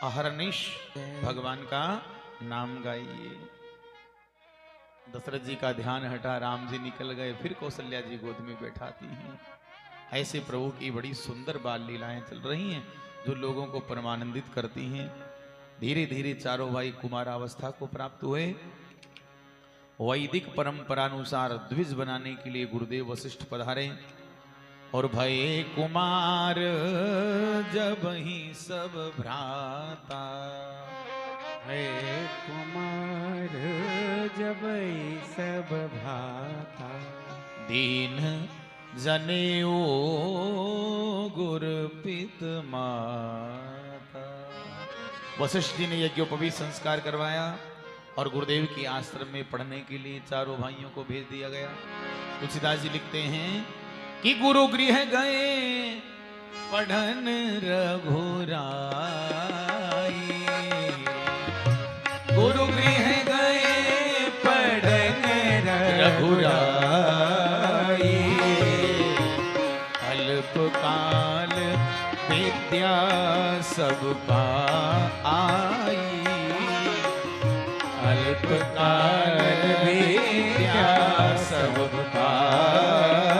अहरनिश भगवान का नाम गाइए। दशरथ जी का ध्यान हटा, राम जी निकल गए, फिर कौशल्या जी गोद में बैठाती हैं। ऐसे प्रभु की बड़ी सुंदर बाल लीलाएं चल रही हैं जो लोगों को परमानंदित करती हैं। धीरे धीरे चारों भाई कुमारावस्था को प्राप्त हुए। वैदिक परंपरानुसार द्विज बनाने के लिए गुरुदेव वशिष्ठ पधारे और भये कुमार जब ही सब भ्राता। हे कुमार जब ही सब भ्राता, दीन जनेऊ गुरपित माता। वशिष्ठ जी ने यज्ञोपवीत संस्कार करवाया और गुरुदेव के आश्रम में पढ़ने के लिए चारों भाइयों को भेज दिया गया। तुलसीदास जी लिखते हैं कि गुरु गृह गए पढ़न रघुराई। गुरु गृह गए पढ़न रघुराई। अल्पकाल विद्या सबका आई। अल्पकाल विद्या सबका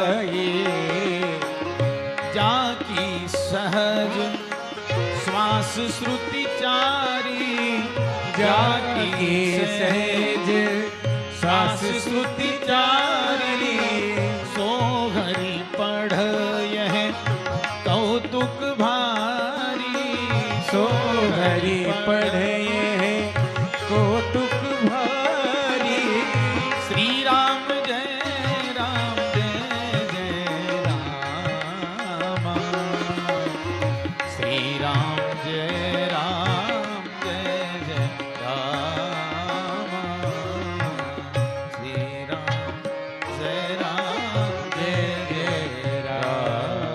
आई। जाकी सहज श्वास श्रुति चारी। जाकी सहज श्वास श्रुति चारी। सो हरि पढ़ यह कौतुक भारी। सो हरि पढ़ यह कौतुक भारी। श्री राम जय राम जय जय राम। श्री राम जय राम जय जय राम। श्री राम जय राम जय जय राम।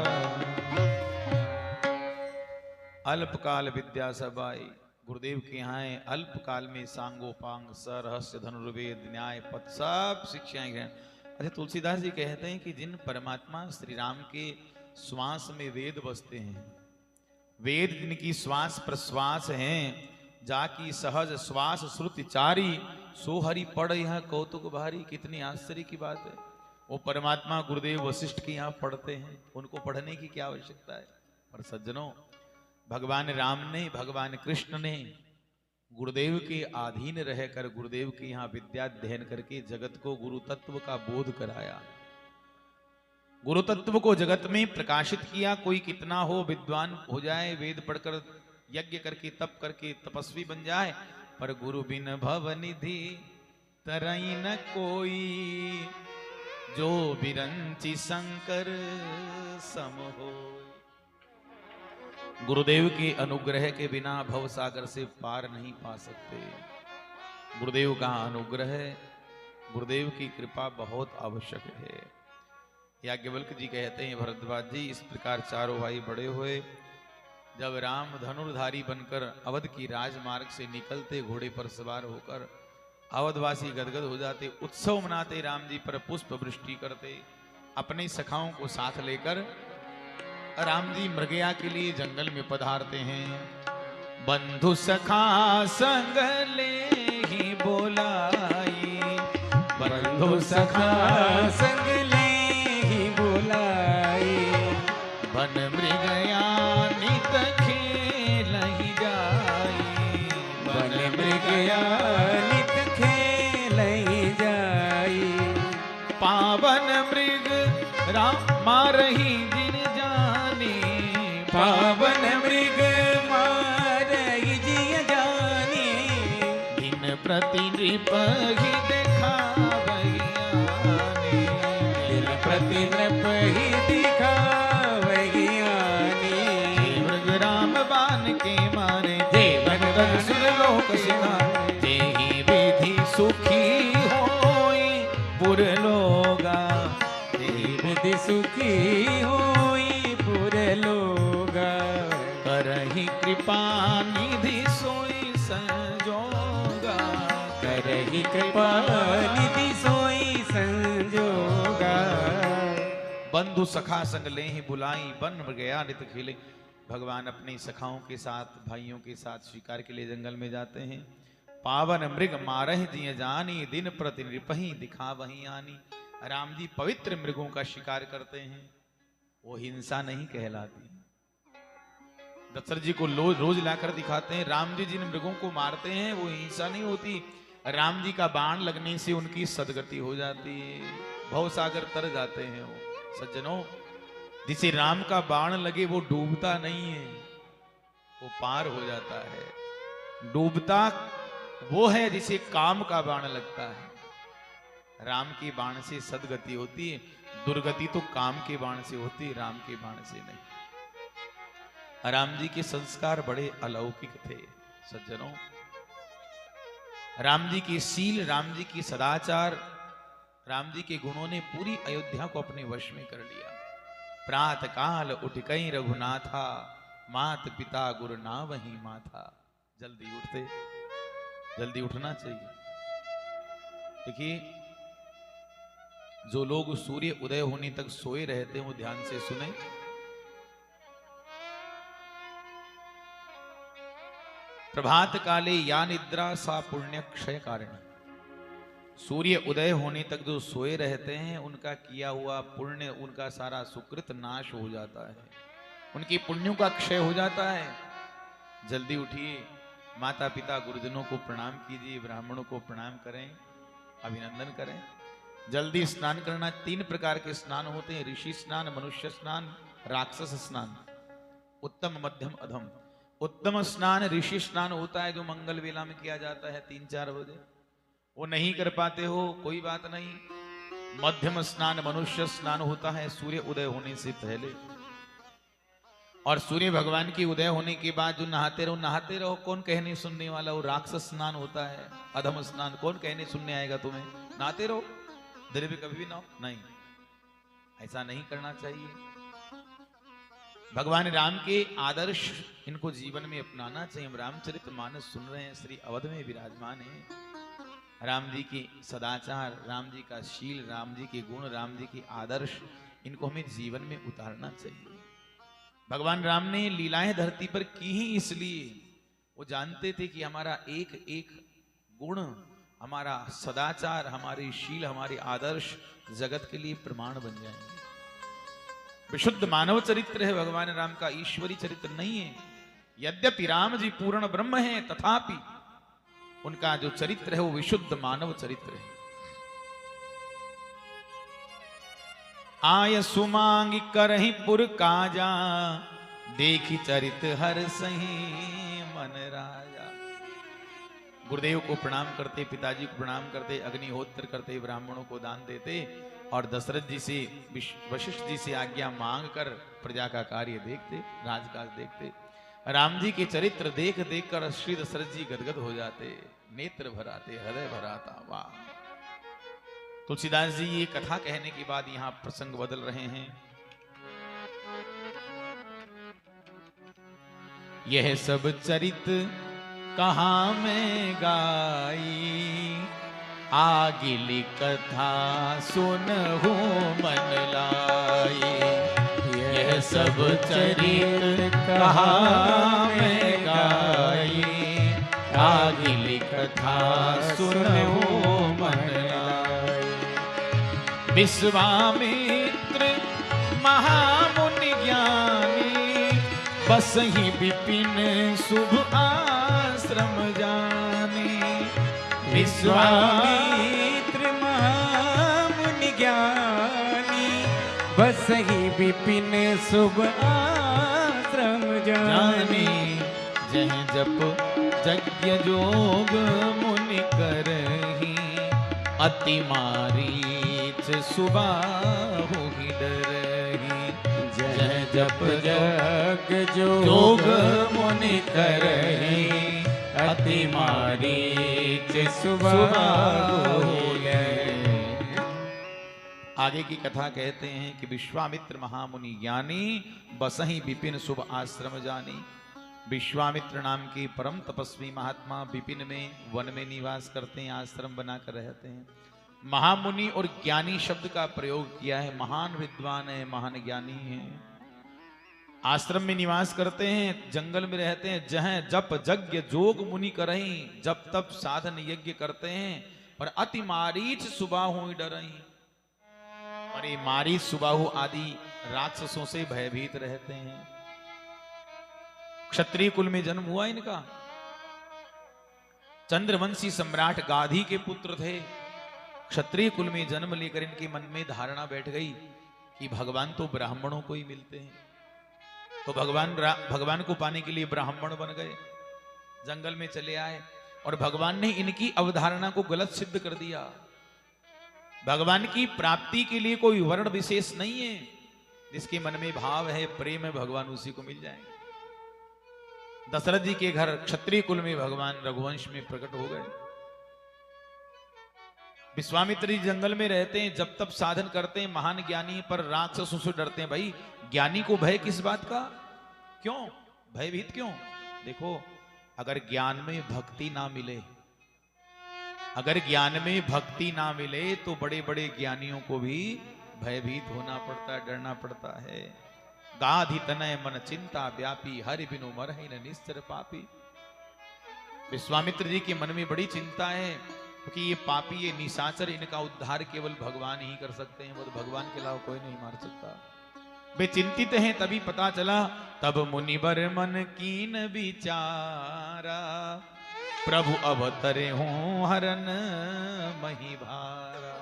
अल्पकाल विद्या सब आई। गुरुदेव के यहाँ अल्पकाल में सांगोपांग सरहस्य धनुर्वेद न्याय पद सब शिक्षाएं ग्रहण। अच्छा, तुलसीदास जी कहते हैं कि जिन परमात्मा श्री राम के श्वास में वेद बसते हैं, वेद जिनकी श्वास प्रश्वास हैं, जाकी सहज श्वास श्रुति चारी। सो हरि पढ़ यह कौतुक भारी। कितनी आश्चर्य की बात है। वो परमात्मा गुरुदेव वशिष्ठ के यहाँ पढ़ते हैं, उनको पढ़ने की क्या आवश्यकता है। पर सज्जनों, भगवान राम ने, भगवान कृष्ण ने गुरुदेव के अधीन रहकर गुरुदेव के यहाँ विद्या अध्ययन करके जगत को गुरु तत्व का बोध कराया। गुरु तत्व को जगत में प्रकाशित किया। कोई कितना हो विद्वान हो जाए, वेद पढ़कर यज्ञ करके तप करके तपस्वी बन जाए, पर गुरु बिन भव निधि तरई न कोई। जो बिरंची शंकर सम हो। गुरुदेव के अनुग्रह के बिना भव सागर से पार नहीं पा सकते। गुरुदेव का अनुग्रह, गुरुदेव की कृपा बहुत आवश्यक है। याज्ञवल्क्य जी कहते हैं, भरद्वाज जी, इस प्रकार चारों भाई बड़े हुए। जब राम धनुर्धारी बनकर अवध की राजमार्ग से निकलते, घोड़े पर सवार होकर अवधवासी गदगद हो जाते, उत्सव मनाते, राम जी पर पुष्प वृष्टि करते। अपने सखाओं को साथ लेकर राम जी मृगया के लिए जंगल में पधारते हैं। बंधु सखा संग ले ही बोलाई। बंधु सखा संग ले ही बोलाई। बन मृगया नित खेल ही जाई। बन मृगया नित खेल ही जाई। पावन मृग राम मारही जिन जानी। पावन मृग मारही जिय जानी। दिन प्रति नृप ही दिखावही आनी। दिन प्रति नृप ही दिखावही आनी। मृग राम बान के मारे। देवन तन सुरलोक सिधारे। जेहि विधि सुखी होई पुर लोगा। विधि सुखी होई पुर लोगा। करहि कृपा निधि सोई संजोगा। करहि कृपा निधि सोई संजोगा। बंधु सखा संग ले ही बुलाई। बन गया नित खिले। भगवान अपनी सखाओं के साथ, भाइयों के साथ शिकार के लिए जंगल में जाते हैं। पावन मृग मारह जिय जानी, दिन प्रति नृपहि दिखा वही आनी। राम जी पवित्र मृगों का शिकार करते हैं, वो हिंसा नहीं कहलाती। दशरथ जी को रोज लाकर दिखाते हैं। राम जी जिन मृगों को मारते हैं वो हिंसा नहीं होती, राम जी का बाण लगने से उनकी सदगति हो जाती है, भवसागर तर जाते हैं वो। सज्जनों, जिसे राम का बाण लगे वो डूबता नहीं है, वो पार हो जाता है। डूबता वो है जिसे काम का बाण लगता है। राम के बाण से सदगति होती है, दुर्गति तो काम के बाण से होती है, राम के बाण से नहीं। राम जी के संस्कार बड़े अलौकिक थे सज्जनों। राम जी की शील, राम जी की सदाचार, राम जी के गुणों ने पूरी अयोध्या को अपने वश में कर लिया। प्रात काल उठ कई रघुनाथा, मात पिता गुरु ना वही माथा। जल्दी उठते, जल्दी उठना चाहिए। देखिए, जो लोग सूर्य उदय होने तक सोए रहते हैं वो ध्यान से सुने। प्रभात काले या निद्रा सा पुण्य क्षय कारण। सूर्य उदय होने तक जो सोए रहते हैं उनका किया हुआ पुण्य, उनका सारा सुकृत नाश हो जाता है, उनकी पुण्यों का क्षय हो जाता है। जल्दी उठिए, माता पिता गुरुजनों को प्रणाम कीजिए, ब्राह्मणों को प्रणाम करें, अभिनंदन करें। जल्दी स्नान करना। 3 प्रकार के स्नान होते हैं, ऋषि स्नान, मनुष्य स्नान, राक्षस स्नान, उत्तम मध्यम अधम। उत्तम स्नान ऋषि स्नान होता है जो मंगल वेला में किया जाता है 3-4 बजे। वो नहीं कर पाते हो कोई बात नहीं। मध्यम स्नान मनुष्य स्नान होता है सूर्य उदय होने से पहले, और सूर्य भगवान की उदय होने के बाद जो नहाते रहो। कौन कहने सुनने वाला? वो राक्षस स्नान होता है। अधम स्नान कौन कहने सुनने आएगा तुम्हें? नहाते रहो, दिन में कभी भी नहाओ नहीं, ऐसा नहीं करना चाहिए। भगवान राम के आदर्श इनको जीवन में अपनाना चाहिए। हम रामचरितमानस सुन रहे हैं, श्री अवध में विराजमान है। राम जी की सदाचार, राम जी का शील, राम जी के गुण, राम जी के आदर्श, इनको हमें जीवन में उतारना चाहिए। भगवान राम ने लीलाएं धरती पर की ही इसलिए, वो जानते थे कि हमारा एक एक गुण, हमारा सदाचार, हमारी शील, हमारे आदर्श जगत के लिए प्रमाण बन जाएंगे। विशुद्ध मानव चरित्र है भगवान राम का, ईश्वरी चरित्र नहीं है। यद्यपि राम जी पूर्ण ब्रह्म हैं, तथापि उनका जो चरित्र है वो विशुद्ध मानव चरित्र है। आय सुमांग करहि पुर काजा, देखी चरित हर सही मन राजा। गुरुदेव को प्रणाम करते, पिताजी को प्रणाम करते, अग्निहोत्र करते, ब्राह्मणों को दान देते, और दशरथ जी से, वशिष्ठ जी से आज्ञा मांग कर प्रजा का कार्य देखते, राजकाज देखते। राम जी के चरित्र देख देख कर श्री दशरथ जी गदगद हो जाते, नेत्र भराते, हृदय भराता। वाह! तुलसीदास जी ये कथा कहने के बाद यहां प्रसंग बदल रहे हैं। यह सब चरित कहाँ में गाई, आगिली कथा सुनहु मन लाई। यह सब चरित कहाँ में गाई, आगिली कथा सुनहु मन लाई। विश्वामित्र महामुनि ज्ञानी, बसहि विपिन शुभ आश्रम जानी। विश्वामित्र महामुनि ज्ञानी, बसहि विपिन शुभ आश्रम जानी। जह जप यज्ञ जोग मुनि करही, अति मारीच सुबाहु ही डरही। जह जप यज्ञ जोग मुनि करही, अति मारीच सुबाहु आगे की कथा कहते हैं कि विश्वामित्र महामुनि ज्ञानी, बसहि विपिन शुभ आश्रम जानी। विश्वामित्र नाम के परम तपस्वी महात्मा विपिन में, वन में निवास करते हैं, आश्रम बनाकर रहते हैं। महामुनि और ज्ञानी शब्द का प्रयोग किया है। महान विद्वान है, महान ज्ञानी है। आश्रम में निवास करते हैं, जंगल में रहते हैं, जहाँ जप यज्ञ जोग मुनि करहीं, जप तप साधन यज्ञ करते हैं, पर अति मारीच सुबाहु डरहीं। और ये मारीच सुबाहु आदि राक्षसों से भयभीत रहते हैं। क्षत्रिय कुल में जन्म हुआ इनका। चंद्रवंशी सम्राट गाधी के पुत्र थे। क्षत्रिय कुल में जन्म लेकर इनके मन में धारणा बैठ गई कि भगवान तो ब्राह्मणों को ही मिलते हैं। तो भगवान को पाने के लिए ब्राह्मण बन गए, जंगल में चले आए और भगवान ने इनकी अवधारणा को गलत सिद्ध कर दिया। भगवान की प्राप्ति के लिए कोई वर्ण विशेष नहीं है, जिसके मन में भाव है, प्रेम है, भगवान उसी को मिल जाएंगे। दशरथ जी के घर क्षत्रिय कुल में भगवान रघुवंश में प्रकट हो गए। विश्वामित्र जी जंगल में रहते हैं, जब तब साधन करते हैं, महान ज्ञानी, पर राक्षसों से डरते हैं। भाई ज्ञानी को भय किस बात का, क्यों भयभीत क्यों? देखो, अगर ज्ञान में भक्ति ना मिले, अगर ज्ञान में भक्ति ना मिले तो बड़े बड़े ज्ञानियों को भी भयभीत होना पड़ता है, डरना पड़ता है। गाधि तनय मन चिंता व्यापी, हरि बिनु मरहि न निस्तर पापी। विश्वामित्र जी के मन में बड़ी चिंता है, क्योंकि ये पापी, ये निशाचर, इनका उद्धार केवल भगवान ही कर सकते हैं, वो तो भगवान के अलावा कोई नहीं मार सकता। वे चिंतित हैं, तभी पता चला, तब मुनिवर मन कीन विचारा, प्रभु अवतरे हों हरन मही भारा।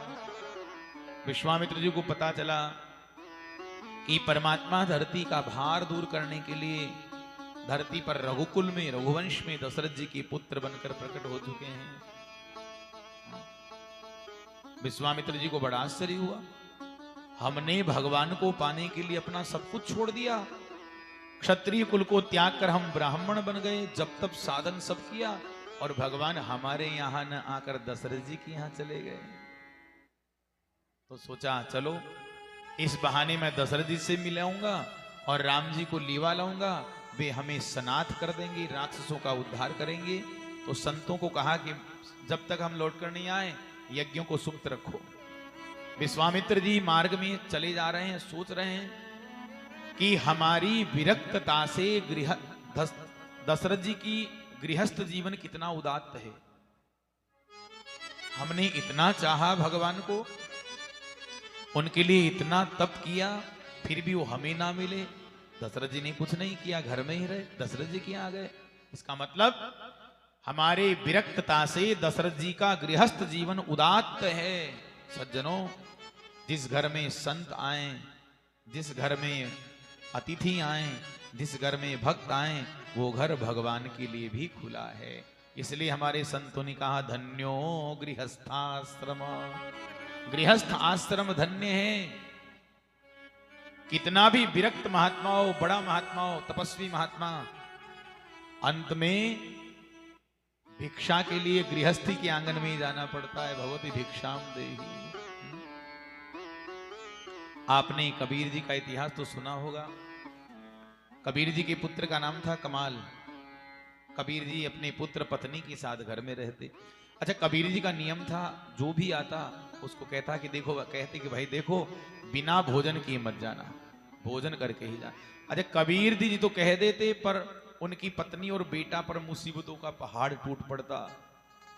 विश्वामित्र जी को पता चला कि परमात्मा धरती का भार दूर करने के लिए धरती पर रघुकुल में, रघुवंश में दशरथ जी के पुत्र बनकर प्रकट हो चुके हैं। विश्वामित्र जी को बड़ा आश्चर्य हुआ, हमने भगवान को पाने के लिए अपना सब कुछ छोड़ दिया, क्षत्रिय कुल को त्याग कर हम ब्राह्मण बन गए, जब तब साधन सब किया, और भगवान हमारे यहां न आकर दशरथ जी के यहां चले गए। तो सोचा, चलो इस बहाने मैं दशरथ जी से मिलाऊंगा और राम जी को लीवा लाऊंगा, वे हमें सनाथ कर देंगे, राक्षसों का उद्धार करेंगे। तो संतों को कहा कि जब तक हम लौट कर नहीं आए, यज्ञों को सुप्त रखो। विश्वामित्र जी मार्ग में चले जा रहे हैं, सोच रहे हैं कि हमारी विरक्तता से दशरथ जी की गृहस्थ जीवन कितना उदात्त है। हमने इतना चाहा भगवान को, उनके लिए इतना तप किया, फिर भी वो हमें ना मिले। दशरथ जी ने कुछ नहीं किया, घर में ही रहे, दशरथ जी क्या आ गए। इसका मतलब हमारे विरक्तता से दशरथ जी का गृहस्थ जीवन उदात्त है। सज्जनों, जिस घर में संत आए, जिस घर में अतिथि आए, जिस घर में भक्त आए, वो घर भगवान के लिए भी खुला है। इसलिए हमारे संतों ने कहा, धन्यो गृहस्थाश्रम, गृहस्थ आश्रम धन्य है। कितना भी विरक्त महात्मा हो, बड़ा महात्मा हो, तपस्वी महात्मा, अंत में भिक्षा के लिए गृहस्थी के आंगन में ही जाना पड़ता है। भगवती भिक्षाम देहि। आपने कबीर जी का इतिहास तो सुना होगा। कबीर जी के पुत्र का नाम था कमाल। कबीर जी अपने पुत्र पत्नी के साथ घर में रहते। अच्छा, कबीर जी का नियम था, जो भी आता उसको कहता कि देखो, कहते कि भाई देखो, बिना भोजन किए मत जाना, भोजन करके ही जाना। अच्छा, कबीर जी तो कह देते, पर उनकी पत्नी और बेटा पर मुसीबतों का पहाड़ टूट पड़ता,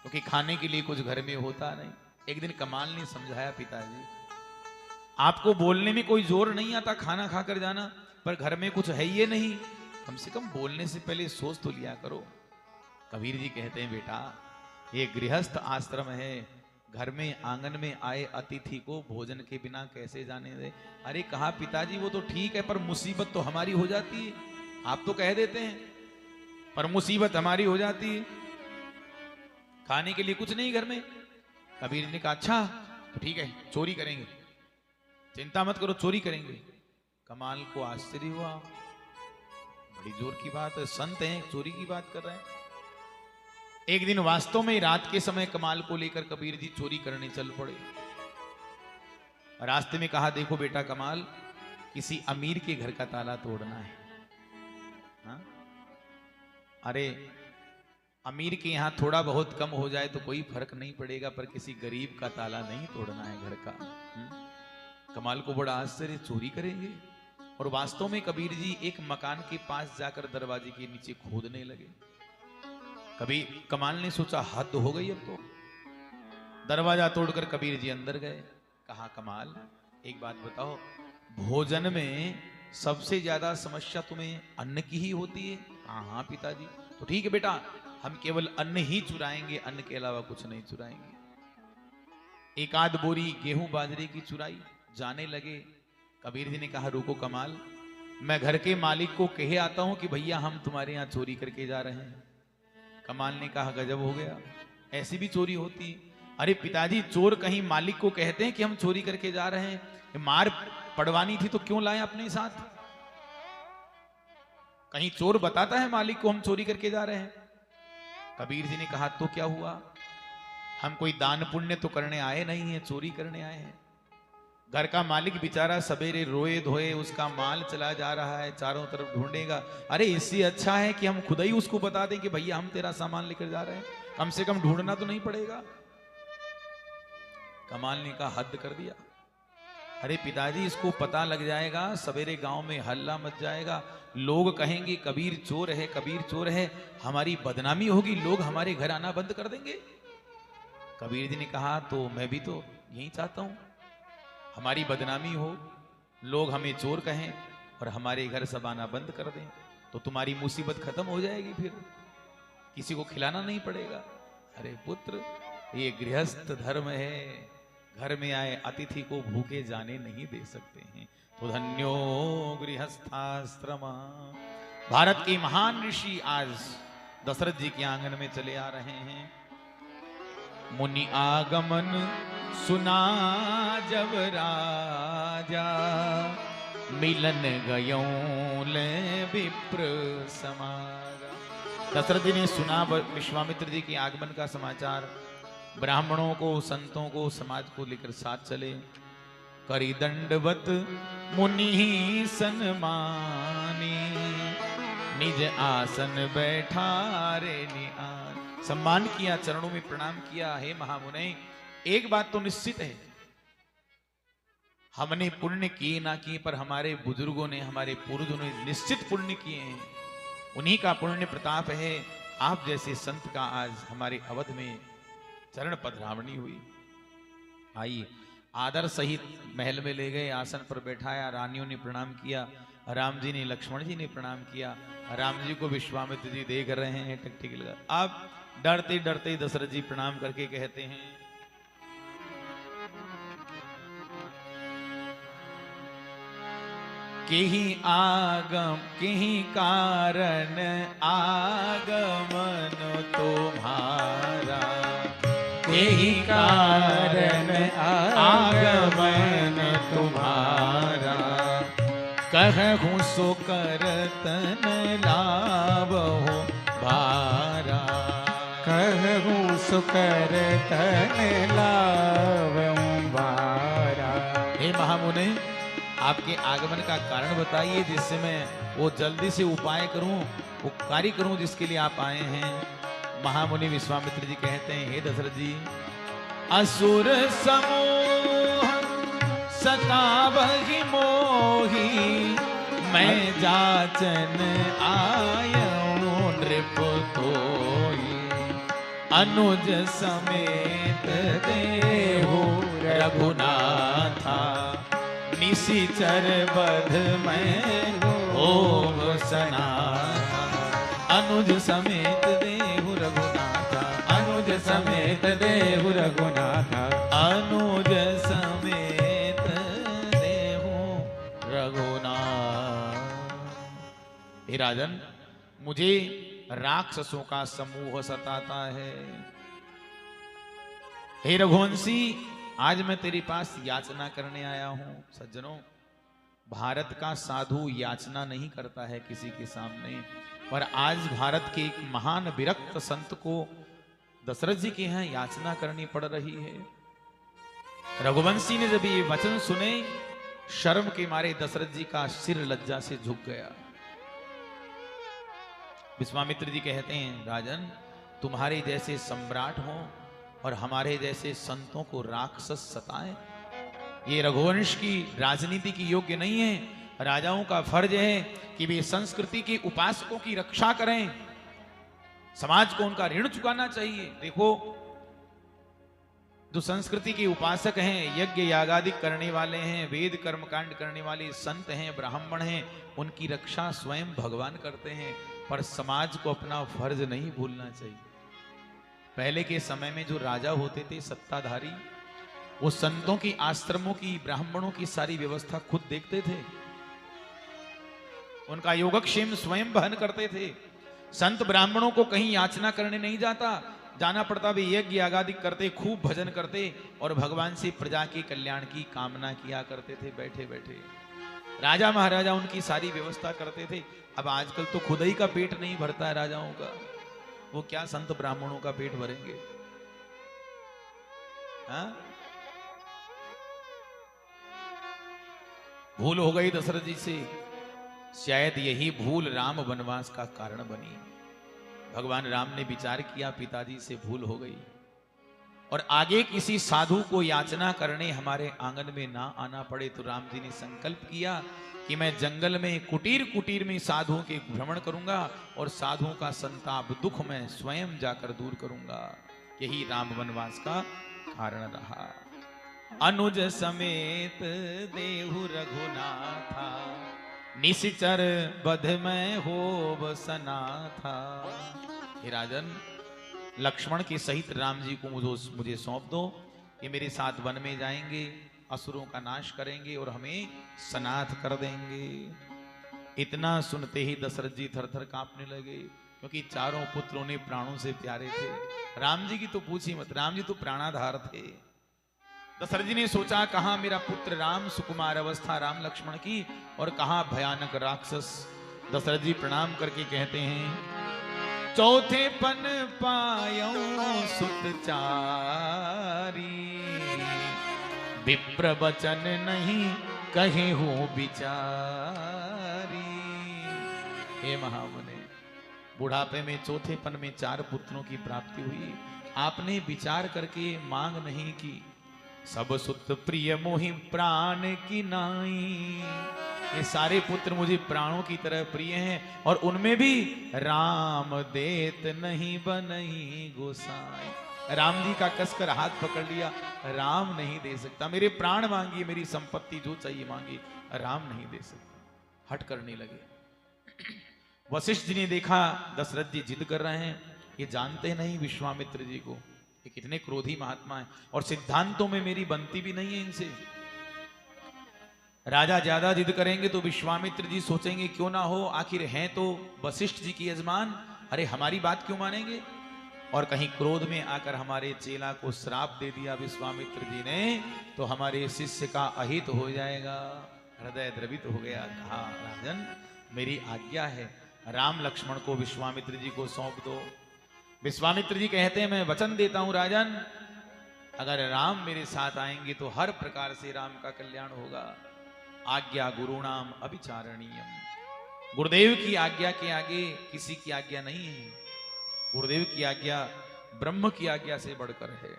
क्योंकि खाने के लिए कुछ घर में होता नहीं। एक दिन कमाल ने समझाया, पिताजी आपको बोलने में कोई जोर नहीं आता, खाना खाकर जाना, पर घर में कुछ है ये नहीं, कम से कम बोलने से पहले सोच तो लिया करो। कबीर जी कहते हैं, बेटा ये गृहस्थ आश्रम है, घर में आंगन में आए अतिथि को भोजन के बिना कैसे जाने दे। अरे कहा, पिताजी वो तो ठीक है, पर मुसीबत तो हमारी हो जाती है। आप तो कह देते हैं, पर मुसीबत हमारी हो जाती है, खाने के लिए कुछ नहीं घर में। कबीर ने कहा, अच्छा तो ठीक है, चोरी करेंगे, चिंता मत करो, चोरी करेंगे। कमाल को आश्चर्य हुआ, बड़ी जोर की बात है, संत हैं, चोरी की बात कर रहे हैं। एक दिन वास्तव में रात के समय कमाल को लेकर कबीर जी चोरी करने चल पड़े। रास्ते में कहा, देखो बेटा कमाल, किसी अमीर के घर का ताला तोड़ना है। हाँ? अरे अमीर के यहां थोड़ा बहुत कम हो जाए तो कोई फर्क नहीं पड़ेगा, पर किसी गरीब का ताला नहीं तोड़ना है घर का। कमाल को बड़ा आश्चर्य, चोरी करेंगे? और वास्तव में कबीर जी एक मकान के पास जाकर दरवाजे के नीचे खोदने लगे। कभी कमाल ने सोचा हद हो गई अब तो। दरवाजा तोड़कर कबीर जी अंदर गए। कहा कमाल एक बात बताओ, भोजन में सबसे ज्यादा समस्या तुम्हें अन्न की ही होती है? हाँ हाँ पिताजी। तो ठीक है बेटा, हम केवल अन्न ही चुराएंगे, अन्न के अलावा कुछ नहीं चुराएंगे। एक आध बोरी गेहूं बाजरे की चुराई, जाने लगे। कबीर जी ने कहा रुको कमाल, मैं घर के मालिक को कहे आता हूं कि भैया हम तुम्हारे यहां चोरी करके जा रहे हैं। कमाल ने कहा गजब हो गया, ऐसी भी चोरी होती? अरे पिताजी, चोर कहीं मालिक को कहते हैं कि हम चोरी करके जा रहे हैं? मार पड़वानी थी तो क्यों लाए अपने साथ? कहीं चोर बताता है मालिक को हम चोरी करके जा रहे हैं? कबीर जी ने कहा तो क्या हुआ, हम कोई दान पुण्य तो करने आए नहीं है, चोरी करने आए हैं। घर का मालिक बेचारा सवेरे रोए धोए उसका माल चला जा रहा है, चारों तरफ ढूंढेगा। अरे इससे अच्छा है कि हम खुद ही उसको बता दें कि भैया हम तेरा सामान लेकर जा रहे हैं, कम से कम ढूंढना तो नहीं पड़ेगा। कमाल ने कहा हद कर दिया। अरे पिताजी, इसको पता लग जाएगा, सवेरे गांव में हल्ला मच जाएगा, लोग कहेंगे कबीर चोर है, कबीर चोर है, हमारी बदनामी होगी, लोग हमारे घर आना बंद कर देंगे। कबीर जी ने कहा तो मैं भी तो यही चाहता हूं, हमारी बदनामी हो, लोग हमें चोर कहें और हमारे घर सब आना बंद कर दें, तो तुम्हारी मुसीबत खत्म हो जाएगी, फिर किसी को खिलाना नहीं पड़ेगा। अरे पुत्र, ये गृहस्थ धर्म है, घर में आए अतिथि को भूखे जाने नहीं दे सकते हैं। तो धन्यो गृहस्थाश्रम। भारत के महान ऋषि आज दशरथ जी के आंगन में चले आ रहे हैं। मुनि आगमन सुना जब राजा, मिलन गयो ले विप्र समागा। दशरथ जी ने सुना विश्वामित्र जी के आगमन का समाचार, ब्राह्मणों को, संतों को, समाज को लेकर साथ चले। करी दंडवत मुनि सन्मानी, निज आसन बैठा रे निहार। सम्मान किया, चरणों में प्रणाम किया। हे महामुने, एक बात तो निश्चित है, हमने पुण्य किए ना किए, पर हमारे बुजुर्गों ने, हमारे पूर्वजों ने निश्चित पुण्य किए हैं, उन्हीं का पुण्य प्रताप है। आप जैसे संत का आज हमारे अवध में चरण पधरावणी हुई। आइए, आदर सहित महल में ले गए, आसन पर बैठाया, रानियों ने प्रणाम किया, राम जी ने, लक्ष्मण जी ने प्रणाम किया। राम जी को विश्वामित्र जी देख रहे हैं टकटकी लगा। अब डरते डरते दशरथ जी प्रणाम करके कहते हैं, केहि आगम केहि कारण आगमन तुम्हारा, यही कारण आगमन तुम्हारा। कहूँ सो करतन लाभो भारा, कहूँ सुकर तन लावऊं भारा। हे महामुने, आपके आगमन का कारण बताइए, जिससे मैं वो जल्दी से उपाय करूं, वो कार्य करूं जिसके लिए आप आए हैं। महामुनि विश्वामित्र जी कहते हैं, हे दशरथ जी, असुर समूह सतावहि मोही, मैं जाचन आयऊं नृप तोई। अनुज समेत देहु रघुनाथा, निशिचर बध में होव सनाथा। अनुज समेत देहु रघुनाथा, अनुज समेत देहु रघुनाथा, अनुज समेत देहु रघुनाथ। हे राजन, मुझे राक्षसों का समूह सताता है। हे रघुवंशी, आज मैं तेरे पास याचना करने आया हूं। सज्जनों, भारत का साधु याचना नहीं करता है किसी के सामने, पर आज भारत के एक महान विरक्त संत को दशरथ जी के यहाँ याचना करनी पड़ रही है। रघुवंशी ने जब ये वचन सुने, शर्म के मारे दशरथ जी का सिर लज्जा से झुक गया। विश्वामित्र जी कहते हैं, राजन, तुम्हारे जैसे सम्राट हो और हमारे जैसे संतों को राक्षस सताएं, ये रघुवंश की राजनीति की योग्य नहीं है। राजाओं का फर्ज है कि वे संस्कृति के उपासकों की रक्षा करें, समाज को उनका ऋण चुकाना चाहिए। देखो, जो संस्कृति के उपासक हैं, यज्ञ यागादि करने वाले हैं, वेद कर्मकांड करने वाले संत हैं, ब्राह्मण हैं, उनकी रक्षा स्वयं भगवान करते हैं। पर समाज को अपना फर्ज नहीं भूलना चाहिए। पहले के समय में जो राजा होते थे सत्ताधारी, वो संतों की, आश्रमों की, ब्राह्मणों की सारी व्यवस्था खुद देखते थे, उनका योगक्षेम स्वयं वहन करते थे। संत ब्राह्मणों को कहीं याचना करने नहीं जाना पड़ता। वे यज्ञ यागादि करते, खूब भजन करते और भगवान से प्रजा के कल्याण की कामना किया करते थे बैठे बैठे। राजा महाराजा उनकी सारी व्यवस्था करते थे। अब आजकल तो खुद ही का पेट नहीं भरता है राजाओं का, वो क्या संत ब्राह्मणों का पेट भरेंगे? हाँ? भूल हो गई दशरथ जी से, शायद यही भूल राम वनवास का कारण बनी। भगवान राम ने विचार किया पिताजी से भूल हो गई, और आगे किसी साधु को याचना करने हमारे आंगन में ना आना पड़े, तो राम जी ने संकल्प किया कि मैं जंगल में कुटीर कुटीर में साधुओं के भ्रमण करूंगा और साधुओं का संताप दुख मैं स्वयं जाकर दूर करूंगा। यही राम वनवास का कारण रहा। अनुज समेत देहु रघुनाथा, निश्चर बध में होब सना था। हे राजन, लक्ष्मण के सहित राम जी को मुझे सौंप दो। ये मेरे साथ वन में जाएंगे, असुरों का नाश करेंगे और हमें सनाथ कर देंगे। इतना सुनते ही दशरथ जी थर थर कांपने लगे, क्योंकि चारों पुत्रों ने प्राणों से प्यारे थे। राम जी की तो पूछी मत, राम जी तो प्राणाधार थे। दशरथ जी ने सोचा, कहां मेरा पुत्र राम, सुकुमार अवस्था राम लक्ष्मण की, और कहां भयानक राक्षस। दशरथ जी प्रणाम करके कहते हैं, चौथे पन पायो सुत चारी, विप्र वचन नहीं कहे हो बिचारी। हे महामुने, बुढ़ापे में चौथे पन में 4 पुत्रों की प्राप्ति हुई, आपने विचार करके मांग नहीं की। सब सुत प्रिय मोहि प्राण की नाई, ये सारे पुत्र मुझे प्राणों की तरह प्रिय हैं, और उनमें भी राम देत नहीं बनई गोसाई। राम जी का कसकर हाथ पकड़ लिया, राम नहीं दे सकता। मेरे प्राण मांगिए, मेरी संपत्ति जो चाहिए मांगिए, राम नहीं दे सकता। हट करने लगे। वशिष्ठ जी ने देखा दशरथ जी जिद कर रहे हैं, ये जानते नहीं विश्वामित्र जी को, ये कितने क्रोधी महात्मा हैं, और सिद्धांतों में मेरी बनती भी नहीं है इनसे। राजा ज्यादा जिद करेंगे तो विश्वामित्र जी सोचेंगे क्यों ना हो, आखिर हैं तो वशिष्ठ जी की यजमान, अरे हमारी बात क्यों मानेंगे। और कहीं क्रोध में आकर हमारे चेला को श्राप दे दिया विश्वामित्र जी ने, तो हमारे शिष्य का अहित हो जाएगा। हृदय द्रवित हो गया। कहा, राजन मेरी आज्ञा है, राम लक्ष्मण को विश्वामित्र जी को सौंप दो। विश्वामित्र जी कहते हैं, मैं वचन देता हूं राजन, अगर राम मेरे साथ आएंगे तो हर प्रकार से राम का कल्याण होगा। आज्ञा गुरुणाम अभिचारणीयम, गुरुदेव की आज्ञा के आगे किसी की आज्ञा नहीं है। गुरुदेव की आज्ञा ब्रह्म की आज्ञा से बढ़कर है।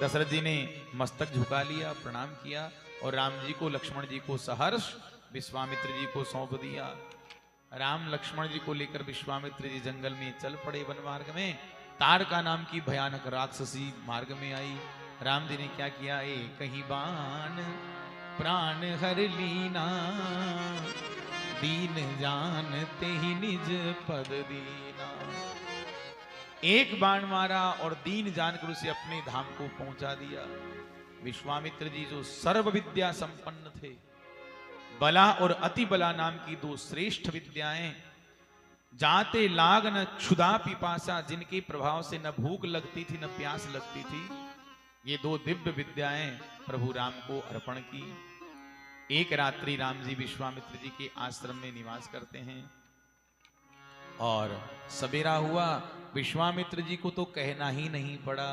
दशरथ जी ने मस्तक झुका लिया, प्रणाम किया, और राम जी को, लक्ष्मण जी को सहर्ष विश्वामित्र जी को सौंप दिया। राम लक्ष्मण जी को लेकर विश्वामित्र जी जंगल में चल पड़े। वन मार्ग में तारका नाम की भयानक राक्षसी मार्ग में आई। राम जी ने क्या किया, कहीं बाण प्राण हर लीना, दीन जानते ही निज पद दीना। एक बाण मारा और दीन जानकर उसे अपने धाम को पहुंचा दिया। विश्वामित्र जी जो सर्व विद्या संपन्न थे, बला और अति बला नाम की 2 श्रेष्ठ विद्याएं, जाते लाग न क्षुधा पिपासा, जिनके प्रभाव से न भूख लगती थी न प्यास लगती थी, ये 2 दिव्य विद्याएं प्रभु राम को अर्पण की। एक रात्रि राम जी विश्वामित्र जी के आश्रम में निवास करते हैं, और सवेरा हुआ। विश्वामित्र जी को तो कहना ही नहीं पड़ा।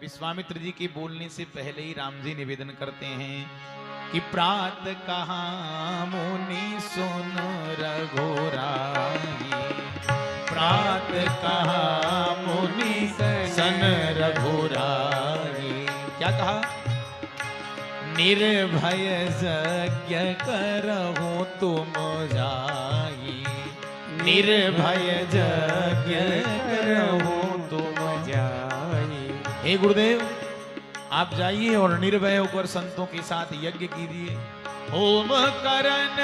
विश्वामित्र जी के बोलने से पहले ही राम जी निवेदन करते हैं कि प्रात कहा मुनि सुन रघुराई, प्रात कहा मुनि सन रघुराई। क्या कहा, निर्भय यज्ञ करहु तुम जाई, निर्भय यज्ञ करहु तुम जाई। हे गुरुदेव, आप जाइए और निर्भय होकर संतों के साथ यज्ञ कीजिए। होम करन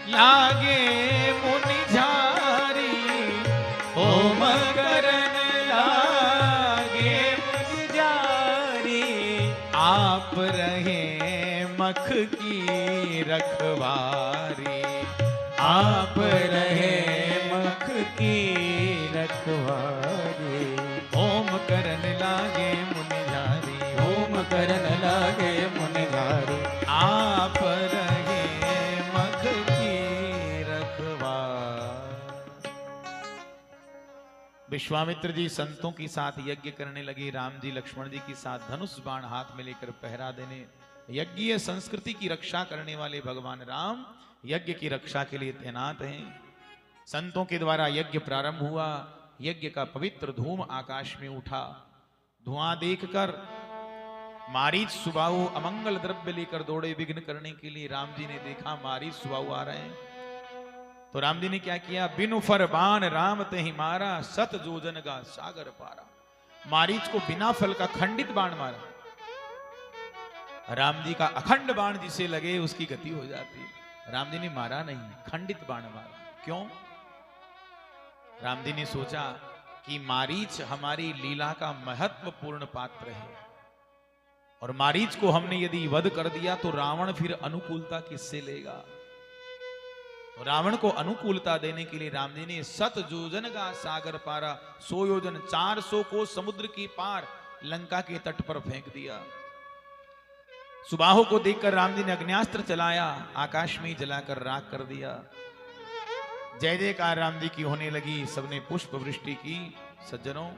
लागे मुनि झारी, होम करन लागे मुनि झारी, आप रहे मख की रखवारी, आप रहे मख की रखवारी। होम करन लागे मुनि झारी, होम करन लागे मुनि झारी, आप रहे मख की रखवार। विश्वामित्र जी संतों के साथ यज्ञ करने लगे। राम जी लक्ष्मण जी के साथ धनुष बाण हाथ में लेकर पहरा देने। यज्ञीय संस्कृति की रक्षा करने वाले भगवान राम यज्ञ की रक्षा के लिए तैनात हैं। संतों के द्वारा यज्ञ प्रारंभ हुआ। यज्ञ का पवित्र धूम आकाश में उठा। धुआं देखकर मारीच सुबाहु अमंगल द्रव्य लेकर दौड़े विघ्न करने के लिए। राम जी ने देखा मारीच सुबाहु आ रहे हैं, तो राम जी ने क्या किया, बिनु फर बाण राम तहि मारा, सत जोजन का सागर पारा। मारीच को बिना फल का खंडित बाण मारा। राम जी का अखंड बाण जिसे लगे उसकी गति हो जाती है। राम जी ने मारा नहीं, खंडित बाण मारा। क्यों? राम जी ने सोचा कि मारीच हमारी लीला का महत्वपूर्ण पात्र है, और मारीच को हमने यदि वध कर दिया तो रावण फिर अनुकूलता किससे लेगा। तो रावण को अनुकूलता देने के लिए राम जी ने सत योजन का सागर पारा, 100 योजन 400 को समुद्र की पार लंका के तट पर फेंक दिया। सुबाहु को देखकर राम जी ने अग्न्यास्त्र चलाया, आकाश में जलाकर राख कर दिया। जय जयकार राम जी की होने लगी। सबने पुष्प वृष्टि की। सज्जनों,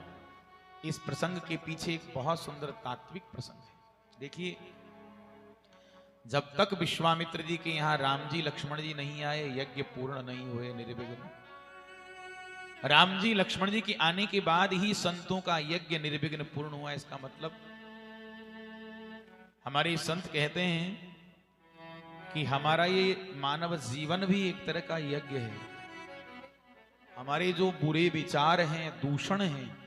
इस प्रसंग के पीछे एक बहुत सुंदर तात्विक प्रसंग है। देखिए, जब तक विश्वामित्र जी के यहां राम जी लक्ष्मण जी नहीं आए, यज्ञ पूर्ण नहीं हुए निर्विघ्न। राम जी लक्ष्मण जी के आने के बाद ही संतों का यज्ञ निर्विघ्न पूर्ण हुआ। इसका मतलब हमारे संत कहते हैं कि हमारा ये मानव जीवन भी एक तरह का यज्ञ है। हमारे जो बुरे विचार हैं, दूषण हैं,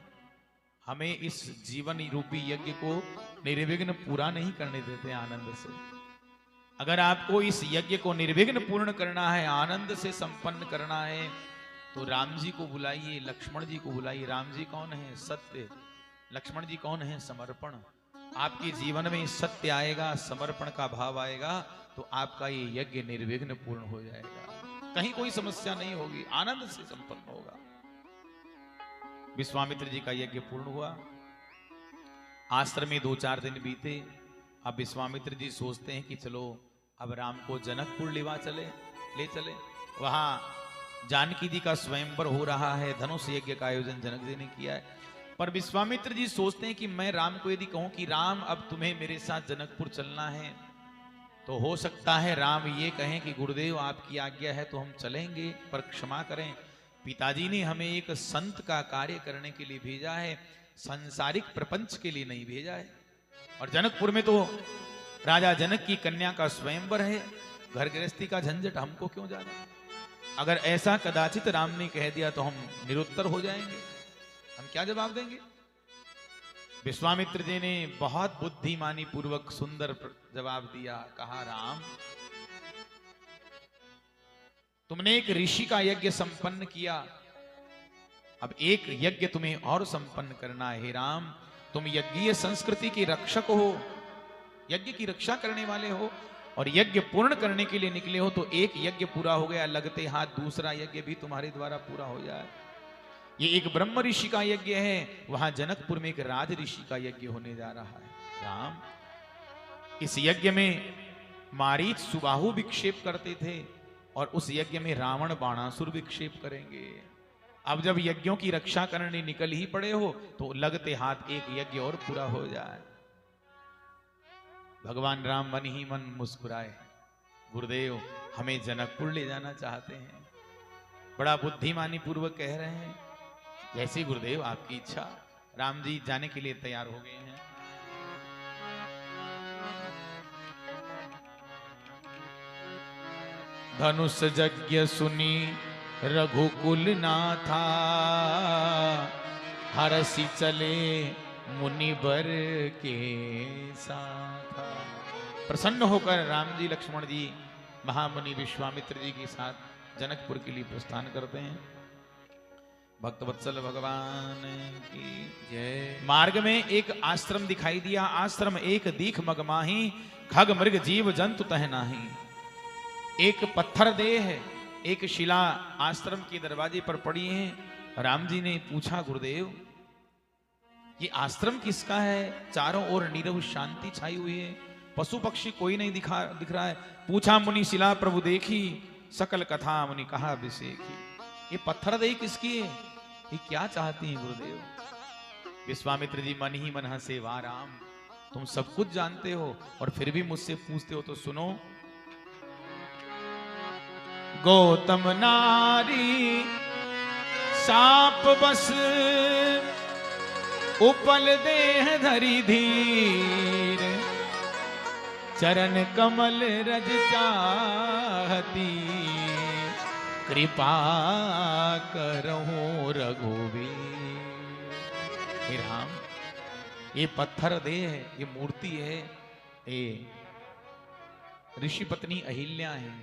हमें इस जीवन रूपी यज्ञ को निर्विघ्न पूरा नहीं करने देते आनंद से। अगर आपको इस यज्ञ को निर्विघ्न पूर्ण करना है, आनंद से संपन्न करना है, तो राम जी को बुलाइए, लक्ष्मण जी को बुलाइए। राम जी कौन है? सत्य। लक्ष्मण जी कौन है? समर्पण। आपके जीवन में सत्य आएगा, समर्पण का भाव आएगा, तो आपका ये यज्ञ निर्विघ्न पूर्ण हो जाएगा। कहीं कोई समस्या नहीं होगी, आनंद से संपन्न होगा। विश्वामित्र जी का यज्ञ पूर्ण हुआ। आश्रम में 2-4 दिन बीते। अब विश्वामित्र जी सोचते हैं कि चलो अब राम को जनकपुर ले चले। वहां जानकी जी का स्वयंवर हो रहा है। धनुष यज्ञ का आयोजन जनक जी ने किया है। पर विश्वामित्र जी सोचते हैं कि मैं राम को यदि कहूं कि राम अब तुम्हें मेरे साथ जनकपुर चलना है, तो हो सकता है राम ये कहें कि गुरुदेव आपकी आज्ञा है तो हम चलेंगे, पर क्षमा करें, पिताजी ने हमें एक संत का कार्य करने के लिए भेजा है, सांसारिक प्रपंच के लिए नहीं भेजा है। और जनकपुर में तो राजा जनक की कन्या का स्वयंवर है, घर गृहस्थी का झंझट हमको क्यों जाना। अगर ऐसा कदाचित राम ने कह दिया तो हम निरुत्तर हो जाएंगे, हम क्या जवाब देंगे। विश्वामित्र जी ने बहुत बुद्धिमानी पूर्वक सुंदर जवाब दिया। कहा, राम तुमने एक ऋषि का यज्ञ संपन्न किया, अब एक यज्ञ तुम्हें और संपन्न करना है। हे राम, तुम यज्ञीय संस्कृति के रक्षक हो, यज्ञ की रक्षा करने वाले हो, और यज्ञ पूर्ण करने के लिए निकले हो, तो एक यज्ञ पूरा हो गया, लगते हाथ दूसरा यज्ञ भी तुम्हारे द्वारा पूरा हो जाए। ये एक ब्रह्म ऋषि का यज्ञ है, वहां जनकपुर में एक राज ऋषि का यज्ञ होने जा रहा है। राम, इस यज्ञ में मारीच सुबाहु विक्षेप करते थे, और उस यज्ञ में रावण बाणासुर विक्षेप करेंगे। अब जब यज्ञों की रक्षा करने निकल ही पड़े हो, तो लगते हाथ एक यज्ञ और पूरा हो जाए। भगवान राम मन ही मन मुस्कुराए। गुरुदेव हमें जनकपुर ले जाना चाहते हैं, बड़ा बुद्धिमानी पूर्वक कह रहे हैं। जैसे गुरुदेव आपकी इच्छा। राम जी जाने के लिए तैयार हो गए हैं। धनुष यज्ञ सुनी रघुकुल नाथा, हरसि चले मुनिवर के साथा। प्रसन्न होकर राम जी लक्ष्मण जी महामुनि विश्वामित्र जी के साथ जनकपुर के लिए प्रस्थान करते हैं। भक्तवत्सल भगवान की जय। मार्ग में एक आश्रम दिखाई दिया। आश्रम एक दीख मगमाही, खग मृग जीव जंतु तह नाही। एक पत्थर देह है, एक शिला आश्रम के दरवाजे पर पड़ी है। राम जी ने पूछा, गुरुदेव ये आश्रम किसका है? चारों ओर नीरव शांति छाई हुई है, पशु पक्षी कोई नहीं दिख रहा है। पूछा मुनि शिला प्रभु देखी, सकल कथा मुनि कहा विसेखी। ये पत्थर देह किसकी है? ये क्या चाहती हैं गुरुदेव? विश्वामित्र जी मन ही मन हंसे, वाह राम, तुम सब कुछ जानते हो और फिर भी मुझसे पूछते हो, तो सुनो। गौतम नारी साप बस, उपल देह धरी धीर, चरण कमल रज चाहती, कृपा करहु रघुवीर। हे राम, ये पत्थर देह है, ये मूर्ति है, ये ऋषि पत्नी अहिल्या है,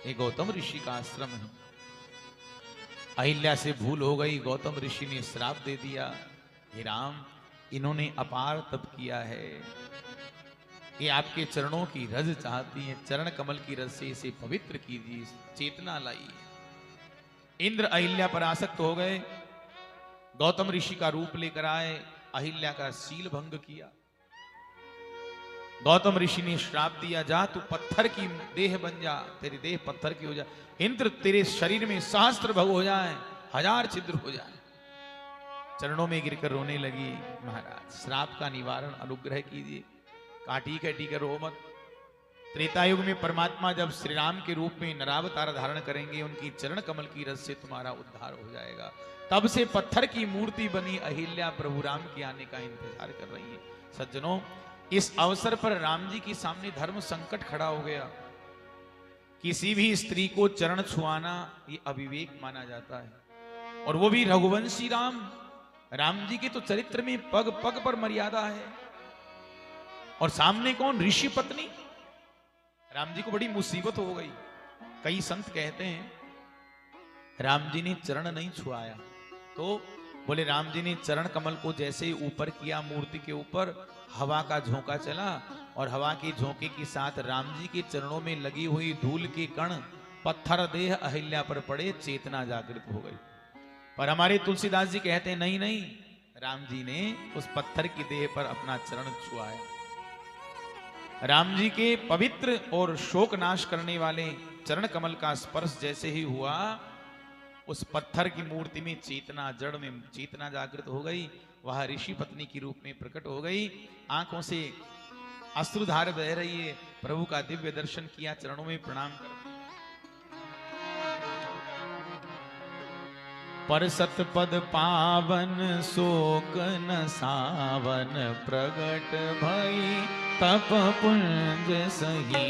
ये गौतम ऋषि का आश्रम है। अहिल्या से भूल हो गई, गौतम ऋषि ने श्राप दे दिया। हे राम, इन्होंने अपार तप किया है, ये आपके चरणों की रज चाहती है, चरण कमल की रज से इसे पवित्र कीजिए, चेतना लाइए। इंद्र अहिल्या पर आसक्त हो गए, गौतम ऋषि का रूप लेकर आए, अहिल्या का शील भंग किया। गौतम ऋषि ने श्राप दिया, जा तू पत्थर की देह बन जा, तेरी देह पत्थर की हो जाए। इंद्र तेरे शरीर में सहस्त्र भग हो जाए, 1000 छिद्र हो जाए। चरणों में गिरकर रोने लगी, महाराज श्राप का निवारण अनुग्रह कीजिए, काटी काटी कर रो मत। त्रेता युग में परमात्मा जब श्री राम के रूप में नरावतार धारण करेंगे, उनकी चरण कमल की रस से तुम्हारा उद्धार हो जाएगा। तब से पत्थर की मूर्ति बनी अहिल्या प्रभु राम के आने का इंतजार कर रही है। सज्जनों, इस अवसर पर राम जी के सामने धर्म संकट खड़ा हो गया। किसी भी स्त्री को चरण छुआना ये अविवेक माना जाता है, और वो भी रघुवंशी राम। राम जी के तो चरित्र में पग पग पर मर्यादा है, और सामने कौन? ऋषि पत्नी। राम जी को बड़ी मुसीबत हो गई। कई संत कहते हैं राम जी ने चरण नहीं छुआया, तो बोले राम जी ने चरण कमल को जैसे ही ऊपर किया मूर्ति के ऊपर, हवा का झोंका चला, और हवा के झोंके के साथ राम जी के चरणों में लगी हुई धूल के कण पत्थर देह अहिल्या पर पड़े, चेतना जागृत हो गई। पर हमारे तुलसीदास जी कहते हैं नहीं नहीं, राम जी ने उस पत्थर की देह पर अपना चरण छुआया। राम जी के पवित्र और शोक नाश करने वाले चरण कमल का स्पर्श जैसे ही हुआ, उस पत्थर की मूर्ति में चेतना, जड़ में चेतना जागृत हो गई। वह ऋषि पत्नी के रूप में प्रकट हो गई। आंखों से अश्रुधार बह रही है। प्रभु का दिव्य दर्शन किया, चरणों में प्रणाम कर। पर सतपद पावन शोक न सावन, प्रगट भई तप पुंज सही,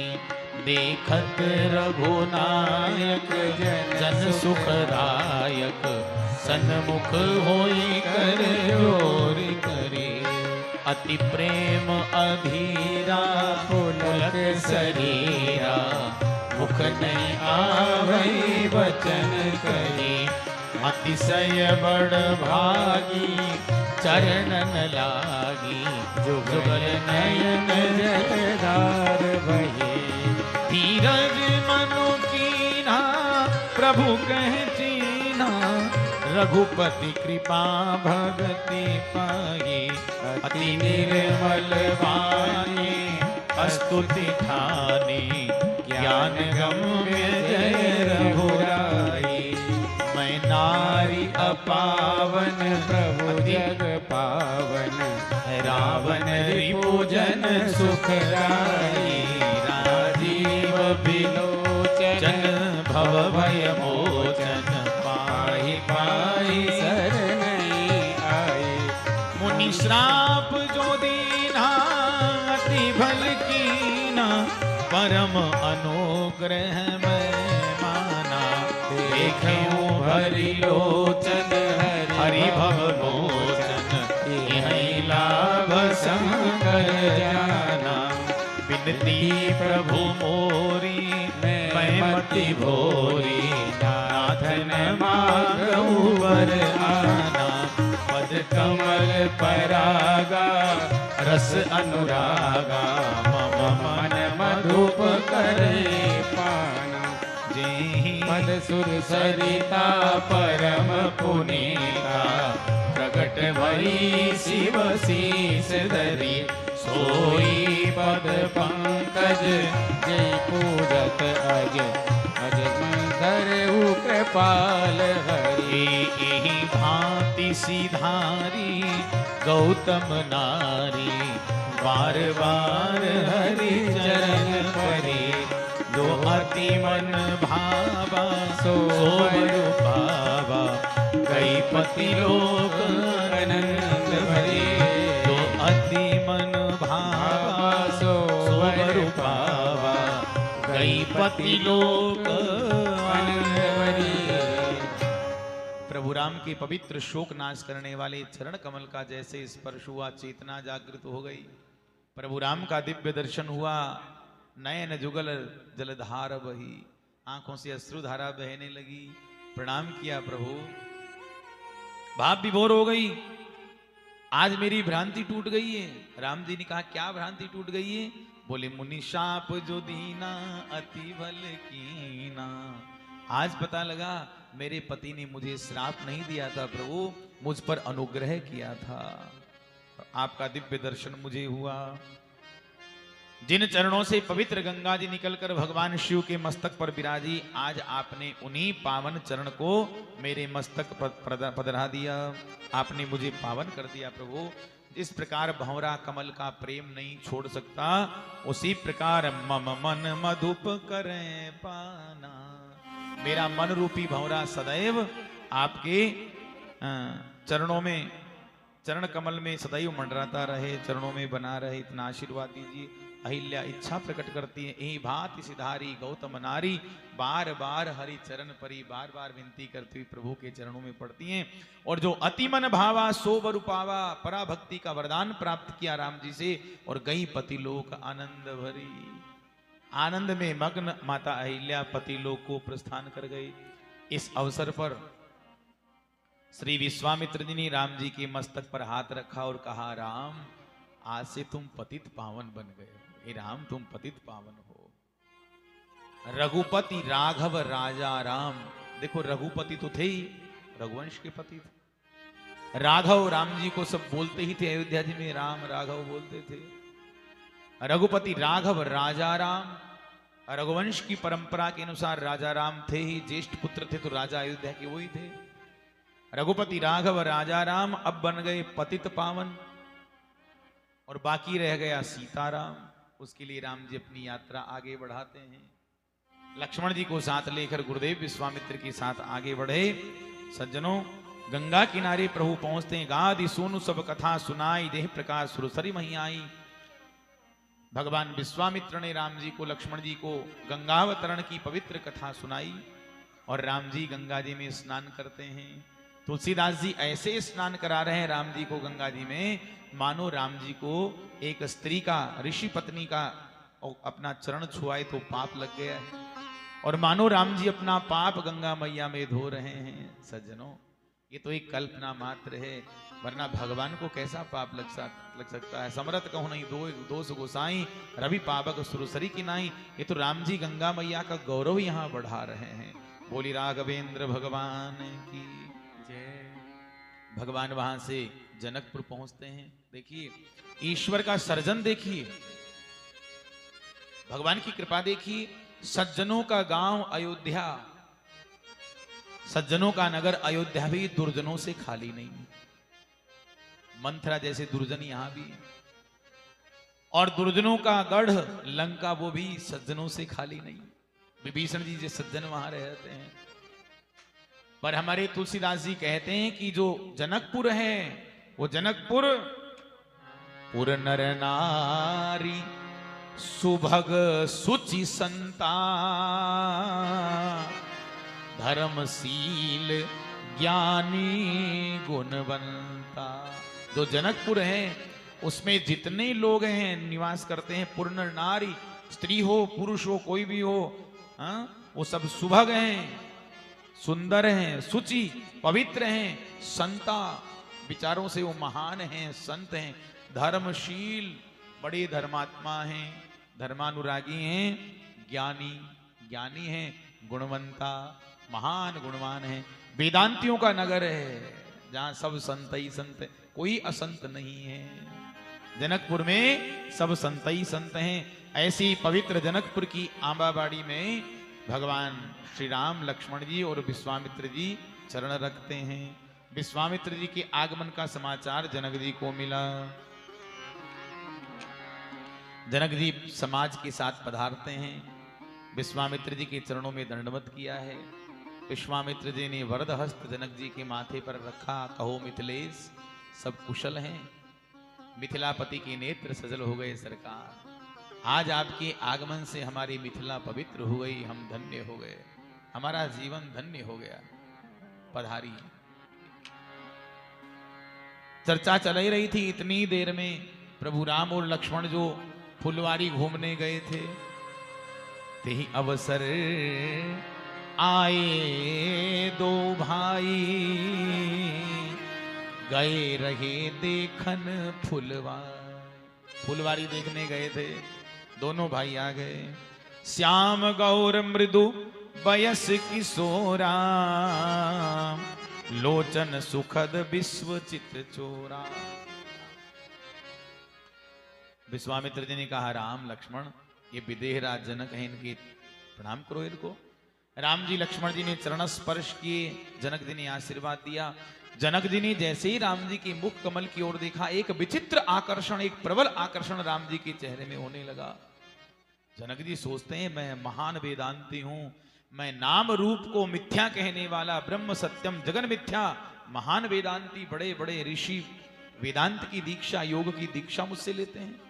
देखत रघुनायक जन सुखदायक, सन्मुख होई कर जोर करे, अति प्रेम अधीरा पुलक शरीरा, मुख नहीं आवई वचन कही, अतिशय बड़ भागी चरणन लागी, जुगल नयन जगदार भये, धीरज मनु कीना प्रभु कह चीना, रघुपति कृपा भगति पाई, अति निर्मल वाणी स्तुति ठानी, ज्ञान गम्य जय रघुराई, मैं नारी अपावन प्रभु जग पावन, रावण रिपुजन सुखदाई, राजीव बिलोचन भव भय मोचन, पाहि पाहि शरण आई, मुनि श्राप जो दीना अति भल कीना, परम अनुग्रह में देखेऊ भरी लोचन हरि भव मोचन यहीं लाभ शंकर जाना बिनती प्रभु मोरी मैं मति भोरी नाथन मांगऊ वर आना पद कमल परागा रस अनुरागा मम मन मधुप करे पाना जेहि पद सुर सरिता परम पुनीता प्रकट भई शिव शीस धरी सोई पद पंकज जय पूजत अज अज मंदर कृपाल हरि एहि भांति सिधारी गौतम नारी बार बार हरि चरण परे जो अति मन भावा सो पावा गई पति लोक आनंद भरे जो अति मन भावा सो पावा गई पति लोक आनंद भरे। प्रभु राम के पवित्र शोक नाश करने वाले चरण कमल का जैसे स्पर्श हुआ चेतना जागृत हो गई। प्रभु राम का दिव्य दर्शन हुआ, नयन जुगल जलधार बही, आंखों से अश्रुधारा बहने लगी। प्रणाम किया प्रभु, भाव विभोर हो गई। आज मेरी भ्रांति टूट गई है। राम जी ने कहा क्या भ्रांति टूट गई है? बोले मुनि शाप जो दीना अति भल कीना। आज पता लगा मेरे पति ने मुझे श्राप नहीं दिया था प्रभु, मुझ पर अनुग्रह किया था। आपका दिव्य दर्शन मुझे हुआ। जिन चरणों से पवित्र गंगा जी निकलकर भगवान शिव के मस्तक पर विराजी, आज आपने उन्हीं पावन चरण को मेरे मस्तक पर पधरा दिया। आपने मुझे पावन कर दिया प्रभु। इस प्रकार भंवरा कमल का प्रेम नहीं छोड़ सकता, उसी प्रकार मम मन मधुप करें पाना। मेरा मन रूपी भंवरा सदैव आपके चरणों में, चरण कमल में सदैव मंडराता रहे, चरणों में बना रहे, इतना आशीर्वाद दीजिए। अहिल्या इच्छा प्रकट करती है, यही भांति सिधारी गौतम नारी, बार बार हरि चरण परी, बार बार विनती करती हुई प्रभु के चरणों में पड़ती हैं। और जो अति मन भावा सो वर पावा, पराभक्ति का वरदान प्राप्त किया राम जी से, और गई पति लोक आनंद भरी। आनंद में मग्न माता अहिल्या पति लोक को प्रस्थान कर गई। इस अवसर पर श्री विश्वामित्र जी ने राम जी के मस्तक पर हाथ रखा और कहा, राम आज से तुम पतित पावन बन गए हो। हे राम तुम पतित पावन हो। रघुपति राघव राजा राम, देखो रघुपति तो थे ही, रघुवंश के पति थे। राघव राम जी को सब बोलते ही थे, अयोध्या जी में राम राघव बोलते थे। रघुपति राघव राजा राम, रघुवंश की परंपरा के अनुसार राजा राम थे ही, ज्येष्ठ पुत्र थे तो राजा अयोध्या के वही थे। रघुपति राघव राजा राम अब बन गए पतित पावन, और बाकी रह गया सीताराम। उसके लिए राम जी अपनी यात्रा आगे बढ़ाते हैं। लक्ष्मण जी को साथ लेकर गुरुदेव विश्वामित्र के साथ आगे बढ़े। सज्जनों, गंगा किनारे प्रभु पहुंचते हैं। गादि सोनु सब कथा सुनाई, देह प्रकाश सुरसरी मही आई। भगवान विश्वामित्र ने राम जी को, लक्ष्मण जी को गंगावतरण की पवित्र कथा सुनाई, और राम जी गंगा जी में स्नान करते हैं। तुलसीदास जी ऐसे स्नान करा रहे हैं राम जी को गंगा जी में, मानो राम जी को एक स्त्री का, ऋषि पत्नी का अपना चरण छुआए तो पाप लग गया है, और मानो राम जी अपना पाप गंगा मैया में धो रहे हैं। सज्जनों, ये तो एक कल्पना मात्र है, वरना भगवान को कैसा पाप लग सकता है। समरथ कहूं नहीं दोष गोसाई, रवि पावक सुरसरी की नाई। ये तो राम जी गंगा मैया का गौरव यहाँ बढ़ा रहे हैं। बोली राघवेंद्र भगवान की जय। भगवान वहां से जनकपुर पहुंचते हैं। देखिए ईश्वर का सर्जन, देखिए भगवान की कृपा देखिए। सज्जनों का गांव अयोध्या, सज्जनों का नगर अयोध्या भी दुर्जनों से खाली नहीं। मंथरा जैसे दुर्जन यहां भी, और दुर्जनों का गढ़ लंका वो भी सज्जनों से खाली नहीं। विभीषण जी जैसे सज्जन वहां रहते हैं। पर हमारे तुलसीदास जी कहते हैं कि जो जनकपुर है, वो जनकपुर पुर नर नारी सुभग सुचि संता, धर्मशील ज्ञानी गुणवंता। जो जनकपुर है उसमें जितने लोग हैं निवास करते हैं, पूर्ण नारी, स्त्री हो पुरुष हो कोई भी हो, हाँ, वो सब सुभग हैं, सुंदर हैं, शुचि पवित्र हैं, संता विचारों से वो महान हैं, संत हैं, धर्मशील बड़े धर्मात्मा हैं, धर्मानुरागी हैं, ज्ञानी हैं, गुणवंता महान गुणवान है, वेदांतियों का नगर है जहां सब संत ही संत है, कोई असंत नहीं है। जनकपुर में सब संत ही संत हैं। ऐसी पवित्र जनकपुर की आंबाबाड़ी में भगवान श्री राम लक्ष्मण जी और विश्वामित्र जी चरण रखते हैं। विश्वामित्र जी के आगमन का समाचार जनक जी को मिला। जनक जी समाज के साथ पधारते हैं। विश्वामित्र जी के चरणों में दंडवत किया है। विश्वामित्र जी ने वरद हस्त जनक जी के माथे पर रखा। कहो मिथिलेश सब कुशल हैं? मिथिलापति के नेत्र सजल हो गए सरकार। आज आपके आगमन से हमारी मिथिला पवित्र हो गई, हम धन्य हो गए, हमारा जीवन धन्य हो गया। पधारी। चर्चा चल ही रही थी। इतनी देर में प्रभु राम और लक्ष्मण जो फुलवारी घूमने गए थे, तेही अवसर आए दो भाई, गए रहे देखन फुलवारी देखने गए थे। दोनों भाई आ गए। श्याम गौर मृदु बयस किशोरा, लोचन सुखद विश्व चित चोरा। विश्वामित्र जी ने कहा राम लक्ष्मण ये विदेह राज जनक है, इनके प्रणाम करो इनको। राम जी लक्ष्मण जी ने चरण स्पर्श किए। जनक जी ने आशीर्वाद दिया। जनक जी ने जैसे ही राम जी के मुख कमल की ओर देखा, एक विचित्र आकर्षण, एक प्रबल आकर्षण राम जी के चेहरे में होने लगा। जनक जी सोचते हैं मैं महान वेदांती हूं, मैं नाम रूप को मिथ्या कहने वाला, ब्रह्म सत्यम जगन मिथ्या महान वेदांती, बड़े बड़े ऋषि वेदांत की दीक्षा, योग की दीक्षा मुझसे लेते हैं।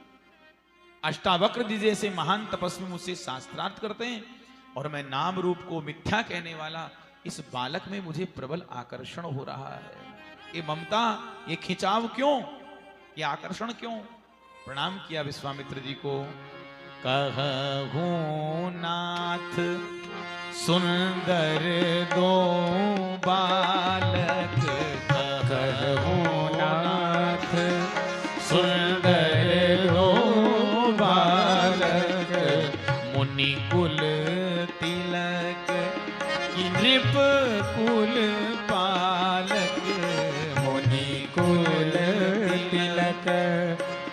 अष्टावक्र जी जैसे महान तपस्वी मुझसे शास्त्रार्थ करते हैं, और मैं नाम रूप को मिथ्या कहने वाला, इस बालक में मुझे प्रबल आकर्षण हो रहा है। ये ममता, ये खिंचाव क्यों, ये आकर्षण क्यों? प्रणाम किया विश्वामित्र जी को। कहूं नाथ सुंदर दो बालक, कहूं नाथ सुंदर दो बालक, मुनि कुल तिलक नृप कुल पालक, मुनि कुल तिलक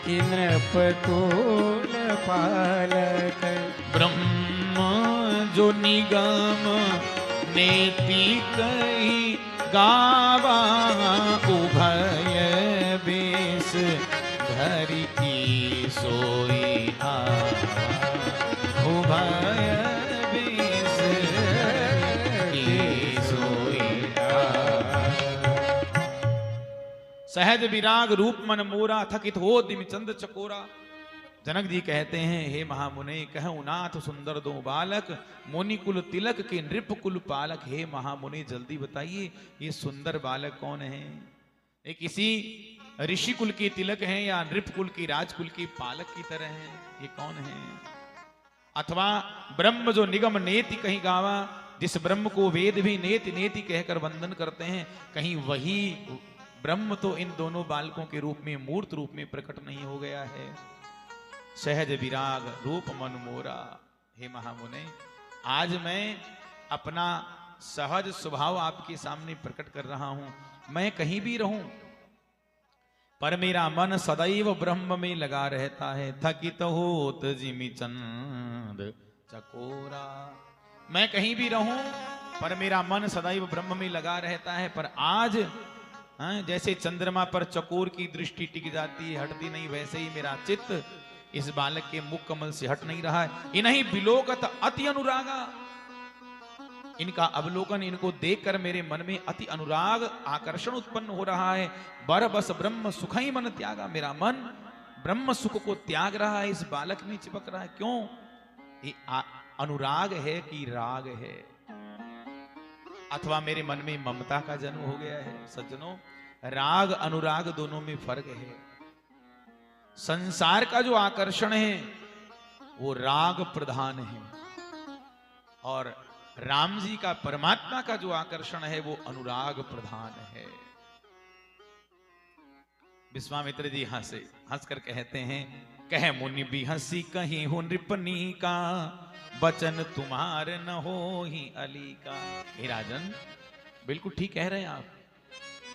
नृप कुल पालक। ब्रह्म जो निगम नेति कही गावा, उभय बेस धरि की सोई आवा, उभय बेस की सोई आवा। सहज विराग रूप मन मोरा, थकित हो दिम चंद चकोरा। जनक जी कहते हैं हे महामुने, कहूं नाथ सुंदर दो बालक, मुनि कुल तिलक के नृप कुल पालक। हे महामुने जल्दी बताइए ये सुंदर बालक कौन है? ये किसी ऋषि कुल के तिलक हैं या नृप कुल की राजकुल की पालक की तरह हैं? ये कौन है? अथवा ब्रह्म जो निगम नेति कहीं गावा, जिस ब्रह्म को वेद भी नेति नेति कहकर वंदन करते हैं, कहीं वही ब्रह्म तो इन दोनों बालकों के रूप में, मूर्त रूप में प्रकट नहीं हो गया है? सहज विराग रूप मन मोरा। हे महामुने, आज मैं अपना सहज स्वभाव आपके सामने प्रकट कर रहा हूं। मैं कहीं भी रहूं पर मेरा मन सदैव ब्रह्म में लगा रहता है। थकित होत जिमि चंद चकोरा। मैं कहीं भी रहूं पर मेरा मन सदैव ब्रह्म में लगा रहता है। पर आज जैसे चंद्रमा पर चकोर की दृष्टि टिक जाती है, हटती नहीं, वैसे ही मेरा चित्त इस बालक के मुख कमल से हट नहीं रहा है। इन्हीं विलोकत अति अनुरागा। इनका अवलोकन, इनको देखकर मेरे मन में अति अनुराग, आकर्षण उत्पन्न हो रहा है। बर बस ब्रह्म सुख ही मन त्यागा। मेरा मन ब्रह्म सुख को त्याग रहा है, इस बालक में चिपक रहा है। क्यों? ये अनुराग है कि राग है? अथवा मेरे मन में ममता का जन्म हो गया है। सज्जनों, राग अनुराग दोनों में फर्क है। संसार का जो आकर्षण है वो राग प्रधान है, और राम जी का परमात्मा का जो आकर्षण है वो अनुराग प्रधान है। विश्वामित्र जी हंसकर कहते हैं, कह मुनि भी हंसी कहीं हो नृपनी का, बचन तुम्हार न हो ही अली का। हे राजन, बिल्कुल ठीक कह रहे हैं आप।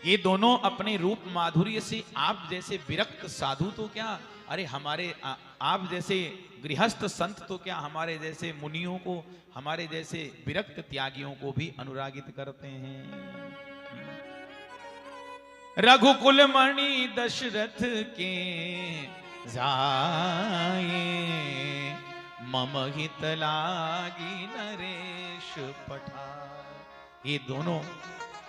ये दोनों अपने रूप माधुर्य से आप जैसे विरक्त साधु तो क्या, अरे हमारे आप जैसे गृहस्थ संत तो क्या, हमारे जैसे मुनियों को, हमारे जैसे विरक्त त्यागियों को भी अनुरागित करते हैं। रघुकुल मणि दशरथ के जाए, मम हित लागी नरेश पठार। ये दोनों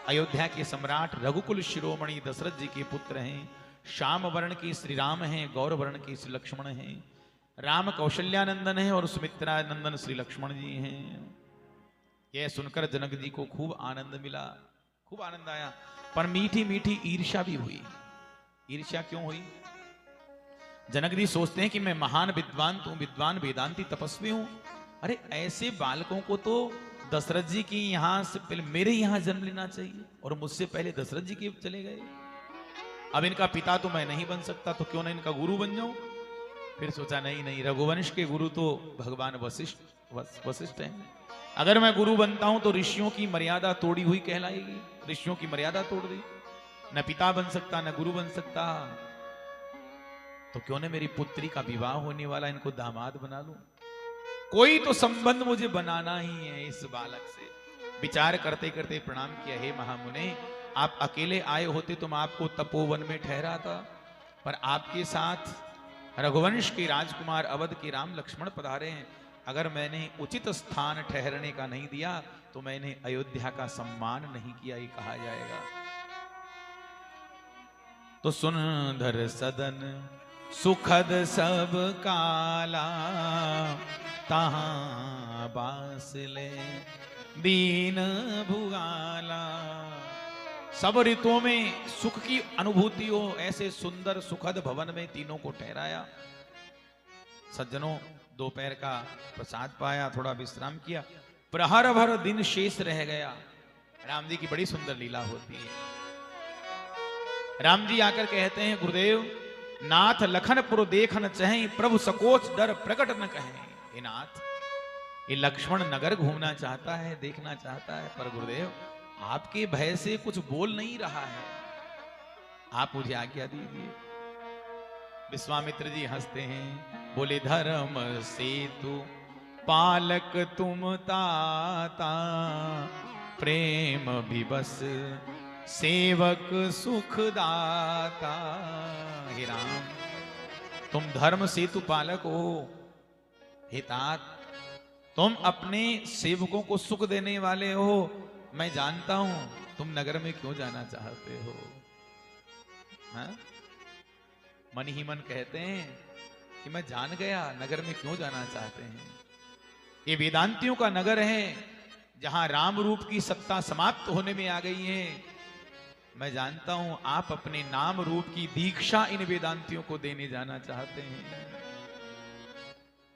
अयोध्या के सम्राट रघुकुल शिरोमणि दशरथ जी के पुत्र हैं। श्याम वर्ण के श्री राम हैं, गौर वर्ण के श्री लक्ष्मण हैं। राम कौशल्यानंदन है और सुमित्रा नंदन श्री लक्ष्मण जी हैं। यह सुनकर जनक जी को खूब आनंद मिला, खूब आनंद आया, पर मीठी मीठी ईर्ष्या भी हुई। ईर्ष्या क्यों हुई? जनक जी सोचते हैं कि मैं महान विद्वान तो विद्वान वेदांती तपस्वी हूं, अरे ऐसे बालकों को तो दशरथ जी की यहां से पहले मेरे यहां जन्म लेना चाहिए, और मुझसे पहले दशरथ जी के चले गए। अब इनका पिता तो मैं नहीं बन सकता, तो क्यों ना इनका गुरु बन जाऊं। फिर सोचा नहीं, रघुवंश के गुरु तो भगवान वशिष्ठ हैं। अगर मैं गुरु बनता हूं तो ऋषियों की मर्यादा तोड़ी हुई कहलाएगी, ऋषियों की मर्यादा तोड़ दी, न पिता बन सकता न गुरु बन सकता, तो क्यों न मेरी पुत्री का विवाह होने वाला, इनको दामाद बना लूं। कोई तो संबंध मुझे बनाना ही है इस बालक से। विचार करते करते प्रणाम किया, हे महामुने, आप अकेले आए होते तो मैं आपको तपोवन में ठहराता, पर आपके साथ रघुवंश के राजकुमार अवध के राम लक्ष्मण पधारे हैं। अगर मैंने उचित स्थान ठहरने का नहीं दिया तो मैंने अयोध्या का सम्मान नहीं किया, ये कहा जाएगा। तो सुंदर सदन सुखद सब काला, तहां बास ले दीन भुगाला। सब ऋतुओं में सुख की अनुभूति हो, ऐसे सुंदर सुखद भवन में तीनों को ठहराया। सज्जनों, दोपहर का प्रसाद पाया, थोड़ा विश्राम किया, प्रहर भर दिन शेष रह गया। राम जी की बड़ी सुंदर लीला होती है। राम जी आकर कहते हैं, गुरुदेव, नाथ लखनपुर देखन चाहे, प्रभु सकोच डर प्रकट न कहे। हे नाथ, ये लक्ष्मण नगर घूमना चाहता है, देखना चाहता है, पर गुरुदेव आपके भय से कुछ बोल नहीं रहा है, आप मुझे आज्ञा दीजिए। विश्वामित्र जी हंसते हैं, बोले, धर्म सेतु पालक तुम ताता, प्रेम विवश सेवक सुखदाता। हे राम, तुम धर्म सेतु पालक हो। हे तात, तुम अपने सेवकों को सुख देने वाले हो। मैं जानता हूं तुम नगर में क्यों जाना चाहते हो। हा? मन ही मन कहते हैं कि मैं जान गया नगर में क्यों जाना चाहते हैं। ये वेदांतियों का नगर है, जहां राम रूप की सत्ता समाप्त होने में आ गई है। मैं जानता हूं आप अपने नाम रूप की दीक्षा इन वेदांतियों को देने जाना चाहते हैं।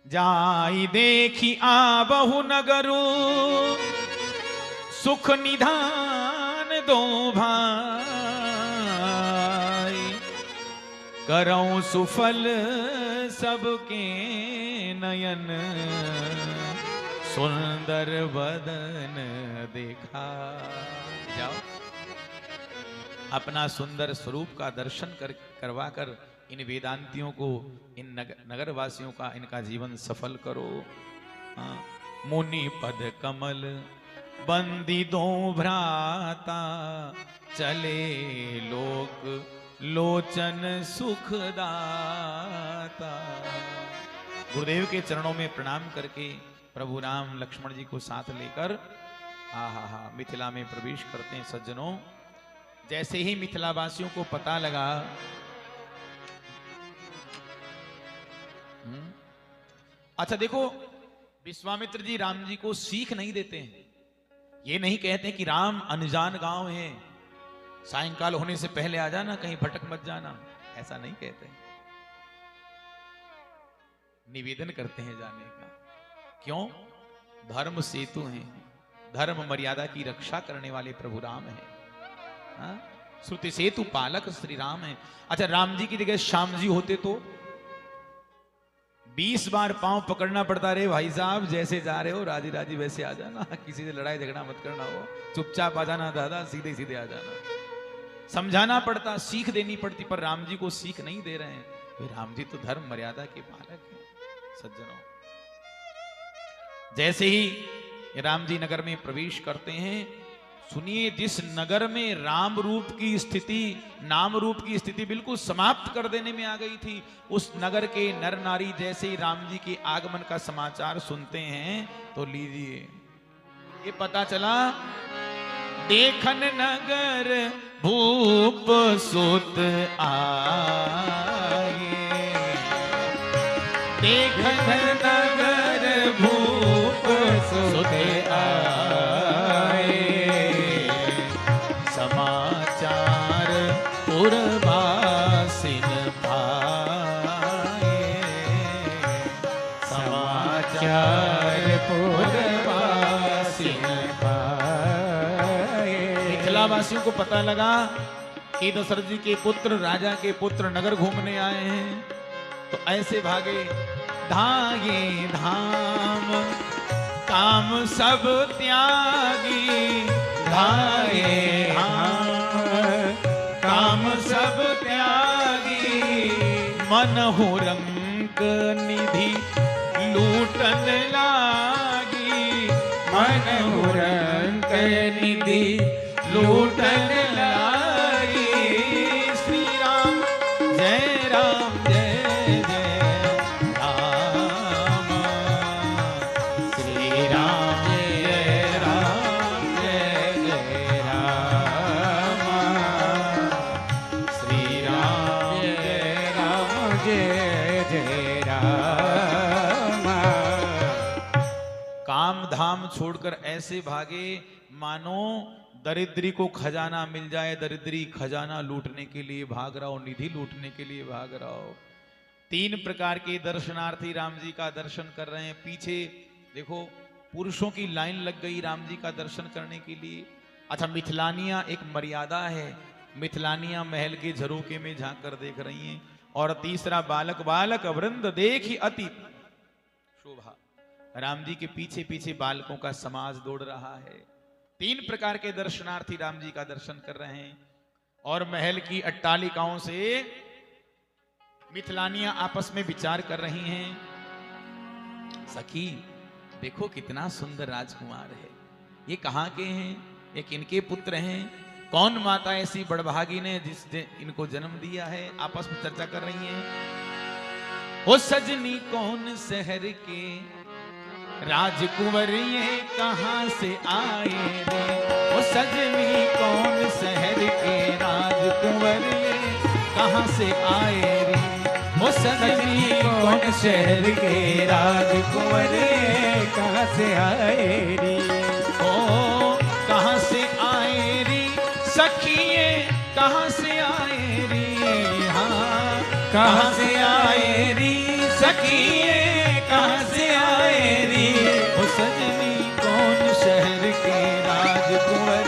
जाई देखी आबहु नगरु, सुख निधान दो भाई, करऊं सुफल सबके नयन, सुंदर बदन देखा। जाओ, अपना सुंदर स्वरूप का दर्शन करवा कर इन वेदांतियों को, इन नगर वासियों का, इनका जीवन सफल करो। मुनि पद कमल बंदी दो भ्राता, चले लोक लोचन सुखदाता। गुरुदेव के चरणों में प्रणाम करके प्रभु राम लक्ष्मण जी को साथ लेकर मिथिला में प्रवेश करते हैं। सज्जनों, जैसे ही मिथिला वासियों को पता लगा, अच्छा देखो, विश्वामित्र जी राम जी को सीख नहीं देते हैं, ये नहीं कहते कि राम अनजान गांव है, सायंकाल होने से पहले आ जाना, कहीं भटक मत जाना, ऐसा नहीं कहते। निवेदन करते हैं जाने का। क्यों? धर्म सेतु हैं, धर्म मर्यादा की रक्षा करने वाले प्रभु राम हैं। हाँ? श्रुति सेतु पालक श्री राम है। अच्छा, राम जी की जगह श्याम जी होते तो 20 बार पांव पकड़ना पड़ता, रे भाई साहब जैसे जा रहे हो राजी राजी वैसे आ जाना, किसी से लड़ाई झगड़ा मत करना, हो चुपचाप आ जाना दादा, सीधे सीधे आ जाना, समझाना पड़ता, सीख देनी पड़ती। पर राम जी को सीख नहीं दे रहे हैं। राम जी तो धर्म मर्यादा के पालक हैं। सज्जनों, जैसे ही राम जी नगर में प्रवेश करते हैं, सुनिए, जिस नगर में राम रूप की स्थिति, नाम रूप की स्थिति बिल्कुल समाप्त कर देने में आ गई थी, उस नगर के नर नारी जैसे ही राम जी के आगमन का समाचार सुनते हैं तो लीजिए, ये पता चला, देखन नगर भूप सुत आए, देखन नगर भूप सुत आए, समाचार पुरवासिन पाए, समाचार पुरवासिन पाए। मिथिलावासियों को पता लगा कि दशरथ जी के पुत्र, राजा के पुत्र नगर घूमने आए हैं, तो ऐसे भागे, धागे धाम काम सब त्यागी, धागे धाम काम सब त्यागी, मन हो रंक निधि लूटन लागी, मन रंक निधि लूटन लागी। श्री राम जय राम जय जय राम, श्री राम जय राम जय जय राम, श्री राम जय राम जय जय राम। काम धाम छोड़कर ऐसे भागे मानो दरिद्री को खजाना मिल जाए, दरिद्री खजाना लूटने के लिए भाग रहा हो, निधि लूटने के लिए भाग रहा हो। 3 प्रकार के दर्शनार्थी राम जी का दर्शन कर रहे हैं। पीछे देखो, पुरुषों की लाइन लग गई राम जी का दर्शन करने के लिए। अच्छा, मिथिलानियां, एक मर्यादा है, मिथिलानियां महल के झरोके में झांक कर देख रही हैं। और तीसरा, बालक बालक वृंद देखी अति शोभा, राम जी के पीछे पीछे बालकों का समाज दौड़ रहा है। 3 प्रकार के दर्शनार्थी राम जी का दर्शन कर रहे हैं। और महल की अट्टालिकाओं से मिथिलानियां आपस में विचार कर रही हैं, सखी देखो कितना सुंदर राजकुमार है, ये कहां के हैं, ये किनके पुत्र हैं, कौन माता ऐसी बड़भागी ने जिसने इनको जन्म दिया है। आपस में चर्चा कर रही हैं। ओ सजनी कौन शहर के राजकुंवर ये कहां से आए रे, ओ सजनी कौन शहर के राजकुंवर ये कहां से आए रे, ओ सजनी कौन शहर के राजकुंवर ये कहाँ से आए रे, ओ कहां से आए रे, सखिए कहां से आए रे, हाँ कहां से आए रे, सखिए कहां से आए रे, ओ सजनी कौन शहर के राजकुंवर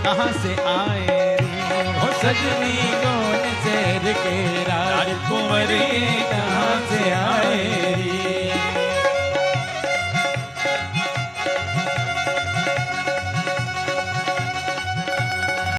कहां से आए रे, ओ सजनी कौन शहर के राजकुंवर